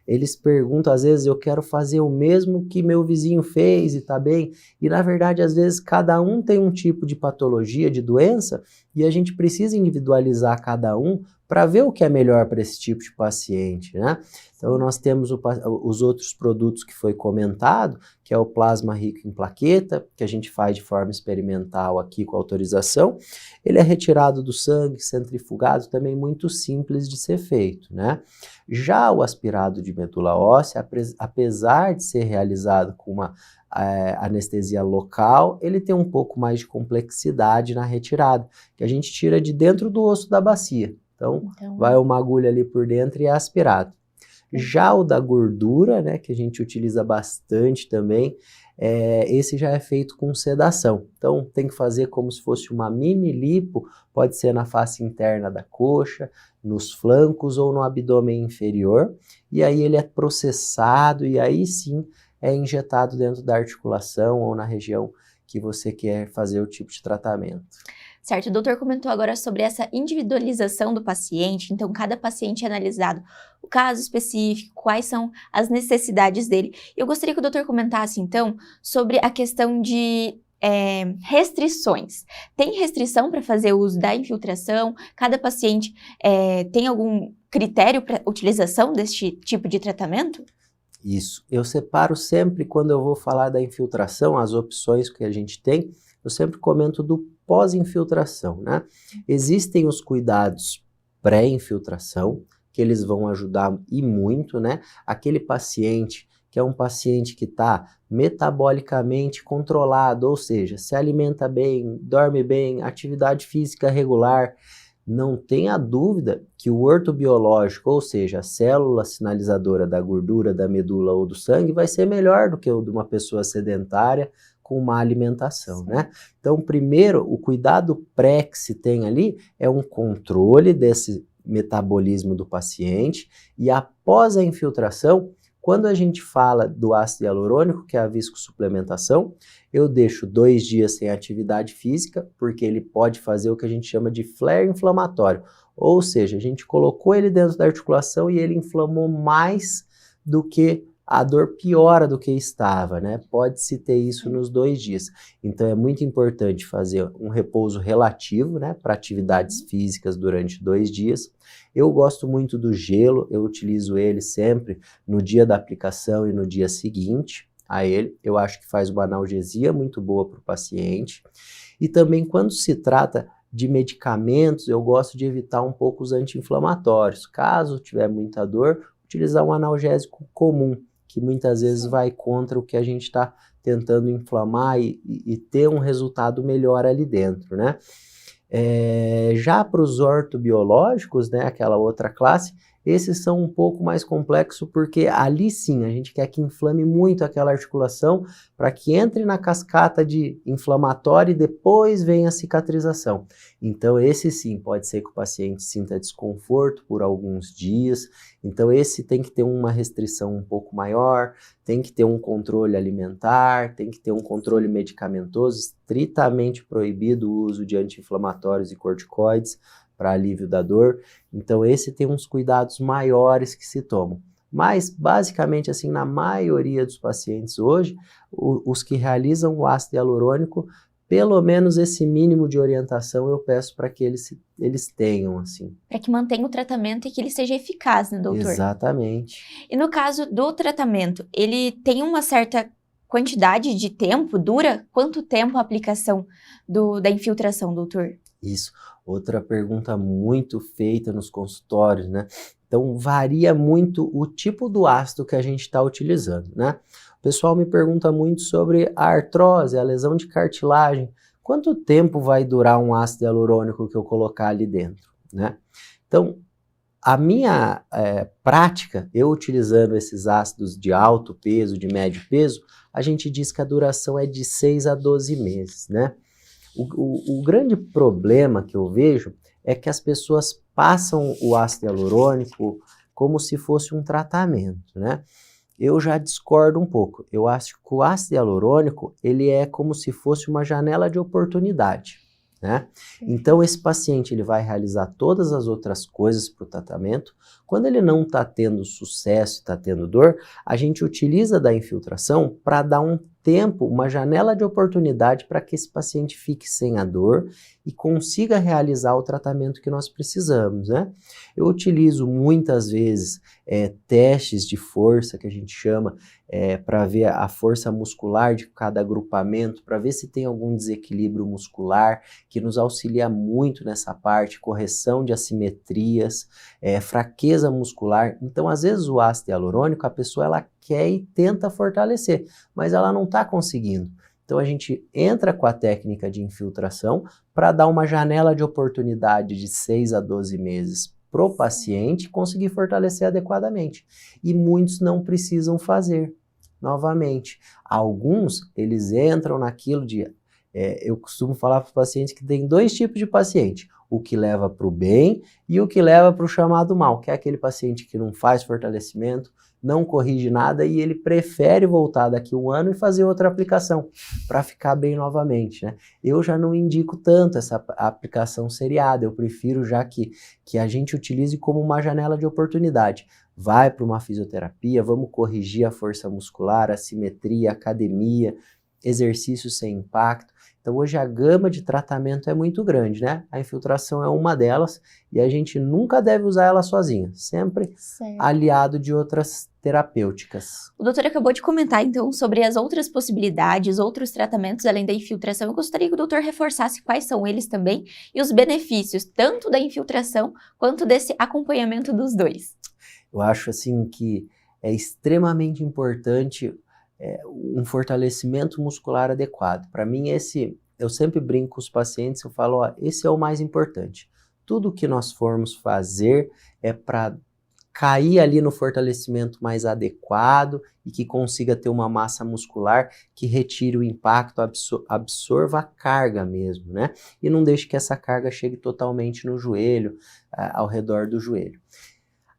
Eles perguntam, às vezes, eu quero fazer o mesmo que meu vizinho fez e tá bem. E, na verdade, às vezes, cada um tem um tipo de patologia, de doença, e a gente precisa individualizar cada um para ver o que é melhor para esse tipo de paciente, né? Então, nós temos os outros produtos que foi comentado, que é o plasma rico em plaqueta, que a gente faz de forma experimental aqui com autorização. Ele é retirado do sangue, centrifugado, também muito simples de ser feito, né? Já o aspirado de medula óssea, apesar de ser realizado com uma anestesia local, ele tem um pouco mais de complexidade na retirada, que a gente tira de dentro do osso da bacia. Então, vai uma agulha ali por dentro e é aspirado. Já o da gordura, né, que a gente utiliza bastante também, esse já é feito com sedação. Então, tem que fazer como se fosse uma mini lipo, pode ser na face interna da coxa, nos flancos ou no abdômen inferior, e aí ele é processado e aí sim é injetado dentro da articulação ou na região que você quer fazer o tipo de tratamento. Certo, o doutor comentou agora sobre essa individualização do paciente, então cada paciente é analisado o caso específico, quais são as necessidades dele. Eu gostaria que o doutor comentasse então sobre a questão de restrições. Tem restrição para fazer uso da infiltração? Cada paciente tem algum critério para utilização deste tipo de tratamento? Isso, eu separo sempre quando eu vou falar da infiltração, as opções que a gente tem, eu sempre comento do pós-infiltração, né? Existem os cuidados pré-infiltração, que eles vão ajudar e muito, né? Aquele paciente que é um paciente que está metabolicamente controlado, ou seja, se alimenta bem, dorme bem, atividade física regular, não tenha dúvida que o ortobiológico, ou seja, a célula sinalizadora da gordura, da medula ou do sangue, vai ser melhor do que o de uma pessoa sedentária com má alimentação, né? Então, primeiro, o cuidado pré que se tem ali é um controle desse metabolismo do paciente, e após a infiltração, quando a gente fala do ácido hialurônico, que é a viscosuplementação, eu deixo 2 dias sem atividade física, porque ele pode fazer o que a gente chama de flare inflamatório. Ou seja, a gente colocou ele dentro da articulação e ele inflamou mais do que a dor piora do que estava, né? Pode-se ter isso nos 2 dias. Então é muito importante fazer um repouso relativo, né, para atividades físicas durante 2 dias. Eu gosto muito do gelo, eu utilizo ele sempre no dia da aplicação e no dia seguinte a ele. Eu acho que faz uma analgesia muito boa para o paciente. E também quando se trata de medicamentos, eu gosto de evitar um pouco os anti-inflamatórios. Caso tiver muita dor, utilizar um analgésico comum, que muitas vezes vai contra o que a gente está tentando inflamar e ter um resultado melhor ali dentro, né? Já para os ortobiológicos, né, aquela outra classe, esses são um pouco mais complexos, porque ali sim a gente quer que inflame muito aquela articulação para que entre na cascata de inflamatório e depois venha a cicatrização. Então esse sim pode ser que o paciente sinta desconforto por alguns dias, então esse tem que ter uma restrição um pouco maior, tem que ter um controle alimentar, tem que ter um controle medicamentoso, estritamente proibido o uso de anti-inflamatórios e corticoides para alívio da dor. Então esse tem uns cuidados maiores que se tomam. Mas basicamente assim, na maioria dos pacientes hoje, os que realizam o ácido hialurônico, pelo menos esse mínimo de orientação eu peço para que eles tenham, assim. Para que mantenha o tratamento e que ele seja eficaz, né, doutor? Exatamente. E no caso do tratamento, ele tem uma certa quantidade de tempo? Dura quanto tempo a aplicação da infiltração, doutor? Isso. Outra pergunta muito feita nos consultórios, né? Então, varia muito o tipo do ácido que a gente está utilizando, né? O pessoal me pergunta muito sobre a artrose, a lesão de cartilagem. Quanto tempo vai durar um ácido hialurônico que eu colocar ali dentro, né? Então, a minha prática, eu utilizando esses ácidos de alto peso, de médio peso, a gente diz que a duração é de 6 a 12 meses, né? O grande problema que eu vejo é que as pessoas passam o ácido hialurônico como se fosse um tratamento, né? Eu já discordo um pouco. Eu acho que o ácido hialurônico, ele é como se fosse uma janela de oportunidade, né? Então esse paciente ele vai realizar todas as outras coisas para o tratamento. Quando ele não está tendo sucesso, está tendo dor, a gente utiliza da infiltração para dar um tempo, uma janela de oportunidade para que esse paciente fique sem a dor e consiga realizar o tratamento que nós precisamos, né? Eu utilizo muitas vezes testes de força, que a gente chama, para ver a força muscular de cada agrupamento, para ver se tem algum desequilíbrio muscular, que nos auxilia muito nessa parte, correção de assimetrias, fraqueza muscular. Então, às vezes, o ácido hialurônico, a pessoa ela quer e tenta fortalecer, mas ela não está conseguindo. Então a gente entra com a técnica de infiltração para dar uma janela de oportunidade de 6 a 12 meses para o paciente conseguir fortalecer adequadamente. E muitos não precisam fazer. Novamente, alguns eles entram naquilo de... eu costumo falar para os pacientes que tem 2 tipos de paciente. O que leva para o bem e o que leva para o chamado mal, que é aquele paciente que não faz fortalecimento, não corrige nada e ele prefere voltar daqui 1 ano e fazer outra aplicação para ficar bem novamente, né? Eu já não indico tanto essa aplicação seriada, eu prefiro já que a gente utilize como uma janela de oportunidade. Vai para uma fisioterapia, vamos corrigir a força muscular, a simetria, a academia, exercício sem impacto. Então hoje a gama de tratamento é muito grande, né? A infiltração é uma delas e a gente nunca deve usar ela sozinha, sempre aliado de outras terapêuticas. O doutor acabou de comentar, então, sobre as outras possibilidades, outros tratamentos além da infiltração. Eu gostaria que o doutor reforçasse quais são eles também e os benefícios, tanto da infiltração quanto desse acompanhamento dos dois. Eu acho, assim, que é extremamente importante um fortalecimento muscular adequado. Para mim, eu sempre brinco com os pacientes, eu falo, ó, esse é o mais importante. Tudo que nós formos fazer é para cair ali no fortalecimento mais adequado e que consiga ter uma massa muscular que retire o impacto, absorva a carga mesmo, né? E não deixe que essa carga chegue totalmente no joelho, ao redor do joelho.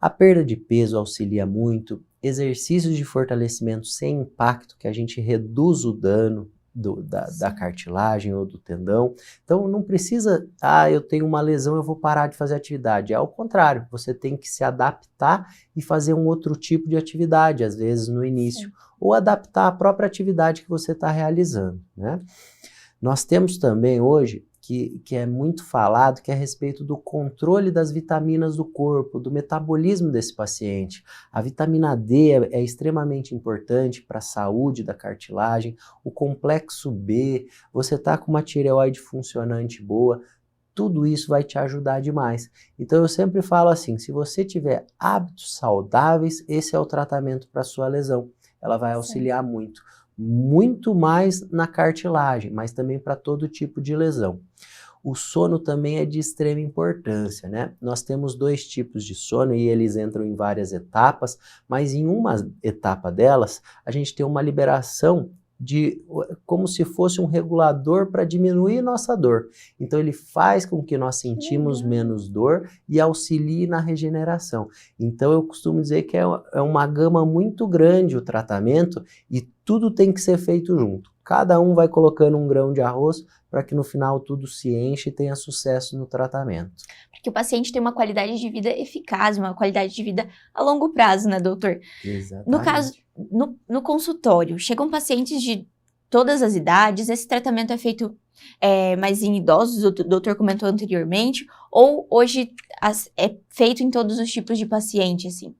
A perda de peso auxilia muito, exercícios de fortalecimento sem impacto, que a gente reduz o dano da cartilagem ou do tendão. Então não precisa, eu tenho uma lesão, eu vou parar de fazer atividade. É ao contrário, você tem que se adaptar e fazer um outro tipo de atividade, às vezes no início, ou adaptar a própria atividade que você está realizando, né? Nós temos também hoje, que é muito falado, que é a respeito do controle das vitaminas do corpo, do metabolismo desse paciente. A vitamina D é extremamente importante para a saúde da cartilagem, o complexo B, você está com uma tireoide funcionante boa, tudo isso vai te ajudar demais. Então eu sempre falo assim, se você tiver hábitos saudáveis, esse é o tratamento para sua lesão. Ela vai auxiliar muito mais na cartilagem, mas também para todo tipo de lesão. O sono também é de extrema importância, né? Nós temos 2 tipos de sono e eles entram em várias etapas, mas em uma etapa delas, a gente tem uma liberação como se fosse um regulador para diminuir nossa dor. Então ele faz com que nós sentimos menos dor e auxilie na regeneração. Então eu costumo dizer que é uma gama muito grande o tratamento e tudo tem que ser feito junto. Cada um vai colocando um grão de arroz para que no final tudo se enche e tenha sucesso no tratamento. Para que o paciente tenha uma qualidade de vida eficaz, uma qualidade de vida a longo prazo, né, doutor? Exatamente. No caso, no consultório, chegam pacientes de todas as idades, esse tratamento é feito mais em idosos, o doutor comentou anteriormente, ou hoje é feito em todos os tipos de paciente, assim?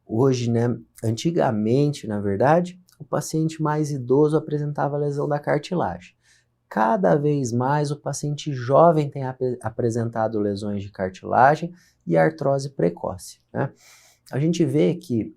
Hoje, né, antigamente, na verdade, o paciente mais idoso apresentava lesão da cartilagem. Cada vez mais o paciente jovem tem apresentado lesões de cartilagem e artrose precoce, né? A gente vê que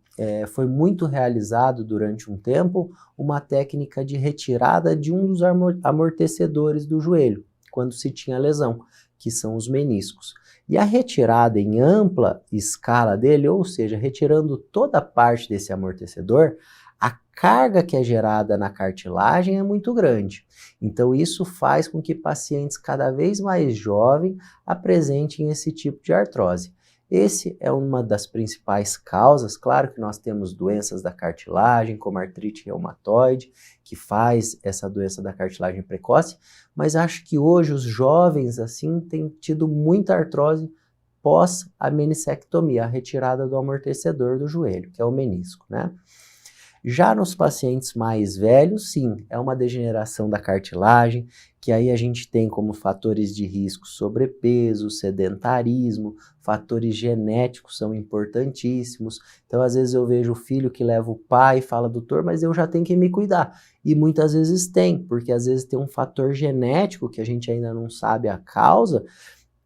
foi muito realizado durante um tempo uma técnica de retirada de um dos amortecedores do joelho, quando se tinha lesão, que são os meniscos. E a retirada em ampla escala dele, ou seja, retirando toda a parte desse amortecedor, a carga que é gerada na cartilagem é muito grande. Então isso faz com que pacientes cada vez mais jovens apresentem esse tipo de artrose. Esse é uma das principais causas. Claro que nós temos doenças da cartilagem, como artrite reumatoide, que faz essa doença da cartilagem precoce, mas acho que hoje os jovens assim têm tido muita artrose pós a meniscectomia, a retirada do amortecedor do joelho, que é o menisco, né? Já nos pacientes mais velhos, sim, é uma degeneração da cartilagem, que aí a gente tem como fatores de risco sobrepeso, sedentarismo, fatores genéticos são importantíssimos. Então, às vezes eu vejo o filho que leva o pai e fala, doutor, mas eu já tenho que me cuidar. E muitas vezes tem, porque às vezes tem um fator genético que a gente ainda não sabe a causa,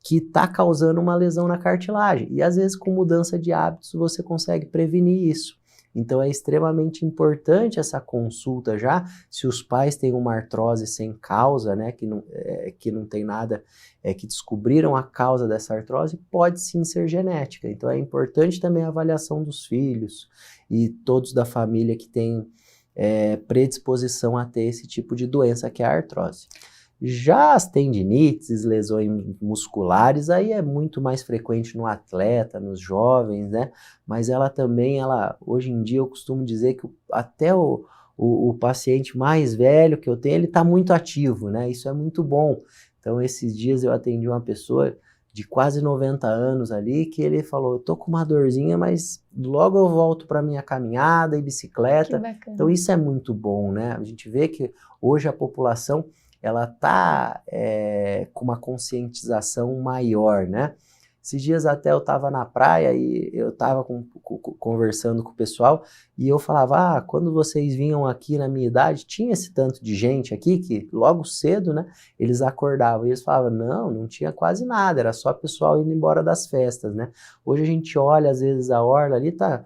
que está causando uma lesão na cartilagem. E às vezes com mudança de hábitos você consegue prevenir isso. Então é extremamente importante essa consulta já, se os pais têm uma artrose sem causa, né, que não tem nada, que descobriram a causa dessa artrose, pode sim ser genética. Então é importante também a avaliação dos filhos e todos da família que têm predisposição a ter esse tipo de doença que é a artrose. Já as tendinites, lesões musculares, aí é muito mais frequente no atleta, nos jovens, né? Mas ela também, hoje em dia eu costumo dizer que até o paciente mais velho que eu tenho, ele está muito ativo, né? Isso é muito bom. Então esses dias eu atendi uma pessoa de quase 90 anos ali, que ele falou, eu tô com uma dorzinha, mas logo eu volto para minha caminhada e bicicleta. Então isso é muito bom, né? A gente vê que hoje a população ela está com uma conscientização maior, né? Esses dias até eu estava na praia e eu estava conversando com o pessoal e eu falava, quando vocês vinham aqui na minha idade, tinha esse tanto de gente aqui que logo cedo, né, eles acordavam e eles falavam, não tinha quase nada, era só o pessoal indo embora das festas, né? Hoje a gente olha, às vezes a orla ali tá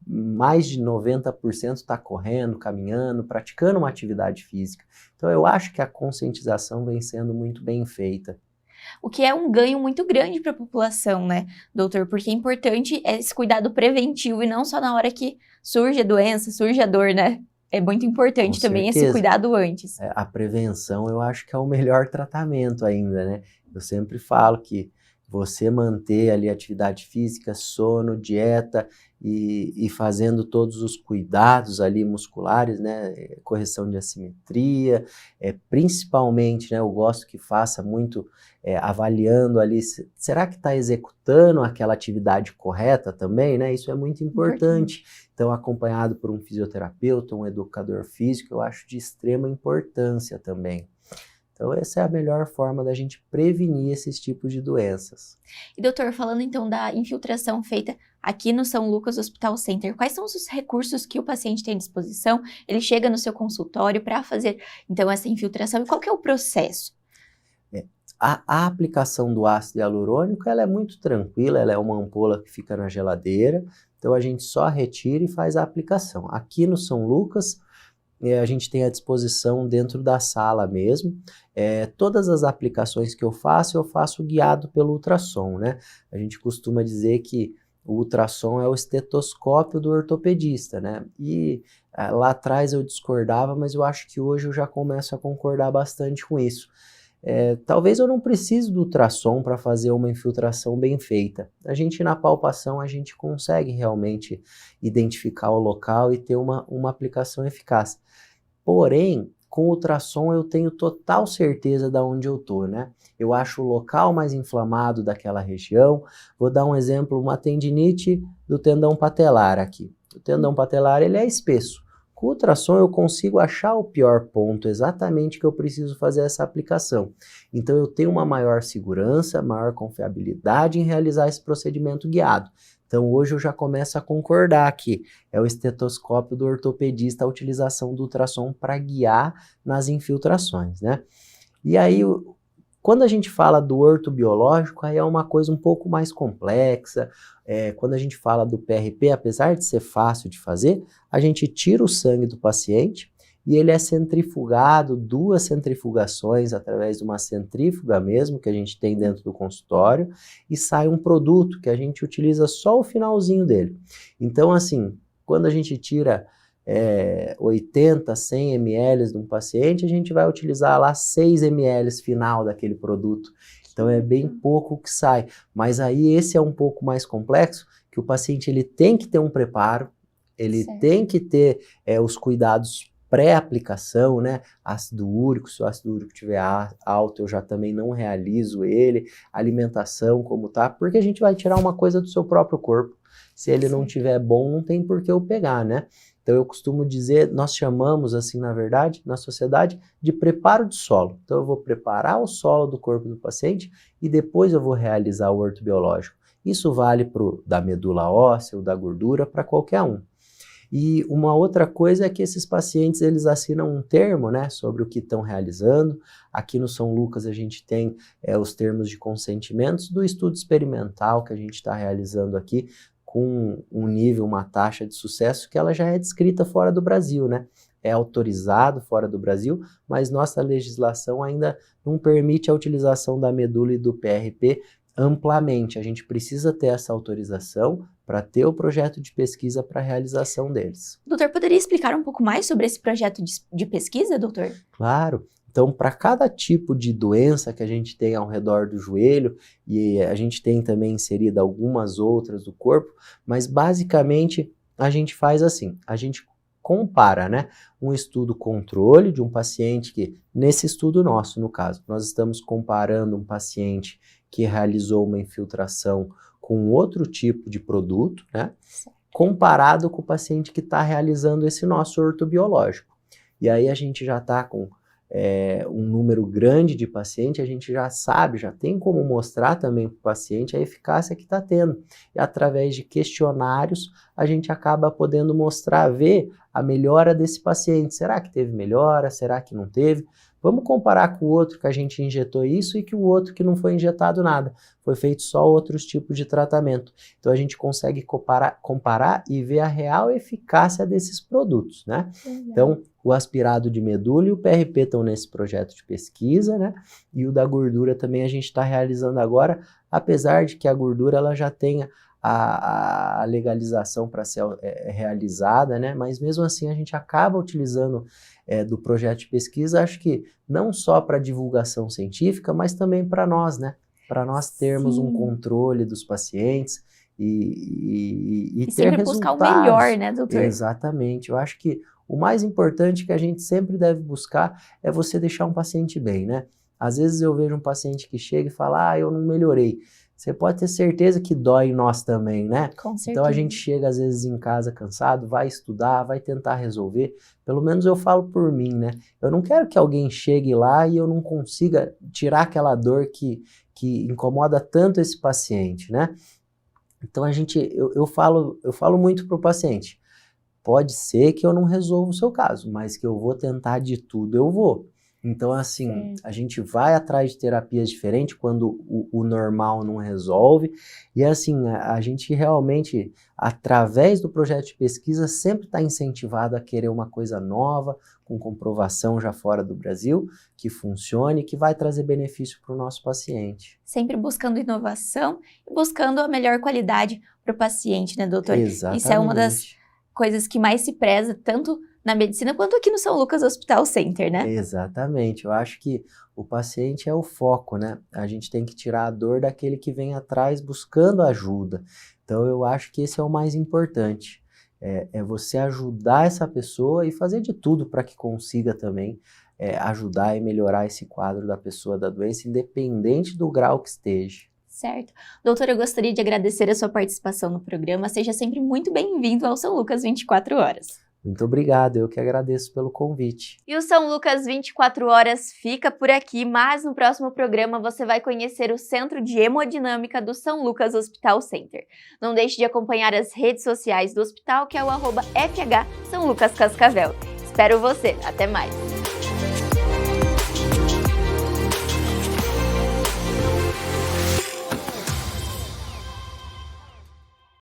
mais de 90% está correndo, caminhando, praticando uma atividade física. Então eu acho que a conscientização vem sendo muito bem feita. O que é um ganho muito grande para a população, né, doutor? Porque é importante esse cuidado preventivo e não só na hora que surge a doença, surge a dor, né? É muito importante também esse cuidado antes. A prevenção eu acho que é o melhor tratamento ainda, né? Eu sempre falo que você manter ali atividade física, sono, dieta e fazendo todos os cuidados ali musculares, né, correção de assimetria, principalmente, né, eu gosto que faça muito avaliando ali, será que está executando aquela atividade correta também, né, isso é muito importante. Então acompanhado por um fisioterapeuta, um educador físico, eu acho de extrema importância também. Então essa é a melhor forma da gente prevenir esses tipos de doenças. E doutor, falando então da infiltração feita aqui no São Lucas Hospital Center, quais são os recursos que o paciente tem à disposição? Ele chega no seu consultório para fazer então essa infiltração e qual que é o processo? A aplicação do ácido hialurônico ela é muito tranquila, ela é uma ampola que fica na geladeira, então a gente só retira e faz a aplicação. Aqui no São Lucas, a gente tem à disposição dentro da sala mesmo. Todas as aplicações que eu faço guiado pelo ultrassom, né? A gente costuma dizer que o ultrassom é o estetoscópio do ortopedista, né? E lá atrás eu discordava, mas eu acho que hoje eu já começo a concordar bastante com isso. Talvez eu não precise do ultrassom para fazer uma infiltração bem feita. A gente na palpação a gente consegue realmente identificar o local e ter uma aplicação eficaz. Porém, com o ultrassom eu tenho total certeza de onde eu estou, né? Eu acho o local mais inflamado daquela região. Vou dar um exemplo, uma tendinite do tendão patelar aqui. O tendão patelar ele é espesso. Com o ultrassom eu consigo achar o pior ponto exatamente que eu preciso fazer essa aplicação. Então eu tenho uma maior segurança, maior confiabilidade em realizar esse procedimento guiado. Então hoje eu já começo a concordar que é o estetoscópio do ortopedista a utilização do ultrassom para guiar nas infiltrações, né? E aí quando a gente fala do ortobiológico, aí é uma coisa um pouco mais complexa. Quando a gente fala do PRP, apesar de ser fácil de fazer, a gente tira o sangue do paciente e ele é centrifugado, 2 centrifugações através de uma centrífuga mesmo, que a gente tem dentro do consultório, e sai um produto que a gente utiliza só o finalzinho dele. Então, assim, quando a gente tira 80, 100 ml de um paciente, a gente vai utilizar lá 6 ml final daquele produto. Então é bem pouco que sai. Mas aí esse é um pouco mais complexo, que o paciente ele tem que ter um preparo, ele tem que ter os cuidados pré-aplicação, né? Ácido úrico, se o ácido úrico estiver alto, eu já também não realizo ele. Alimentação, como tá, porque a gente vai tirar uma coisa do seu próprio corpo. Se ele não tiver bom, não tem por que eu pegar, né? Então eu costumo dizer, nós chamamos assim, na verdade, na sociedade, de preparo de solo. Então eu vou preparar o solo do corpo do paciente e depois eu vou realizar o ortobiológico. Isso vale da medula óssea ou da gordura para qualquer um. E uma outra coisa é que esses pacientes eles assinam um termo, né, sobre o que estão realizando. Aqui no São Lucas a gente tem os termos de consentimentos do estudo experimental que a gente está realizando aqui, com um nível, uma taxa de sucesso que ela já é descrita fora do Brasil, né? É autorizado fora do Brasil, mas nossa legislação ainda não permite a utilização da medula e do PRP amplamente. A gente precisa ter essa autorização para ter o projeto de pesquisa para a realização deles. Doutor, poderia explicar um pouco mais sobre esse projeto de pesquisa, doutor? Claro. Então, para cada tipo de doença que a gente tem ao redor do joelho, e a gente tem também inserido algumas outras do corpo, mas basicamente a gente faz assim, a gente compara, né, um estudo controle de um paciente que, nesse estudo nosso, no caso, nós estamos comparando um paciente que realizou uma infiltração com outro tipo de produto, né, comparado com o paciente que está realizando esse nosso ortobiológico. E aí a gente já está com um número grande de paciente, a gente já sabe, já tem como mostrar também para o paciente a eficácia que está tendo. E através de questionários, a gente acaba podendo mostrar, ver a melhora desse paciente. Será que teve melhora? Será que não teve? Vamos comparar com o outro que a gente injetou isso e que o outro que não foi injetado nada. Foi feito só outros tipos de tratamento. Então a gente consegue comparar e ver a real eficácia desses produtos, né? Então, o aspirado de medula e o PRP estão nesse projeto de pesquisa, né? E o da gordura também a gente está realizando agora, apesar de que a gordura ela já tenha a legalização para ser realizada, né? Mas mesmo assim a gente acaba utilizando do projeto de pesquisa, acho que não só para divulgação científica, mas também para nós, né? Para nós termos um controle dos pacientes e ter sempre resultados. Buscar o melhor, né, doutor? Exatamente. Eu acho que o mais importante que a gente sempre deve buscar é você deixar um paciente bem, né? Às vezes eu vejo um paciente que chega e fala, eu não melhorei. Você pode ter certeza que dói em nós também, né? Com certeza. Então a gente chega às vezes em casa cansado, vai estudar, vai tentar resolver. Pelo menos eu falo por mim, né? Eu não quero que alguém chegue lá e eu não consiga tirar aquela dor que incomoda tanto esse paciente, né? Então eu falo muito para o paciente. Pode ser que eu não resolva o seu caso, mas que eu vou tentar de tudo, eu vou. Então, assim, a gente vai atrás de terapias diferentes quando o normal não resolve. E, assim, a gente realmente, através do projeto de pesquisa, sempre está incentivado a querer uma coisa nova, com comprovação já fora do Brasil, que funcione e que vai trazer benefício para o nosso paciente. Sempre buscando inovação e buscando a melhor qualidade para o paciente, né, doutor? Exatamente. Isso é uma das coisas que mais se preza, tanto na medicina quanto aqui no São Lucas Hospital Center, né? Exatamente. Eu acho que o paciente é o foco, né? A gente tem que tirar a dor daquele que vem atrás buscando ajuda. Então, eu acho que esse é o mais importante. É você ajudar essa pessoa e fazer de tudo para que consiga também ajudar e melhorar esse quadro da pessoa da doença, independente do grau que esteja. Certo. Doutor, eu gostaria de agradecer a sua participação no programa. Seja sempre muito bem-vindo ao São Lucas 24 Horas. Muito obrigado, eu que agradeço pelo convite. E o São Lucas 24 Horas fica por aqui, mas no próximo programa você vai conhecer o Centro de Hemodinâmica do São Lucas Hospital Center. Não deixe de acompanhar as redes sociais do hospital, que é o @FH São Lucas Cascavel. Espero você, até mais!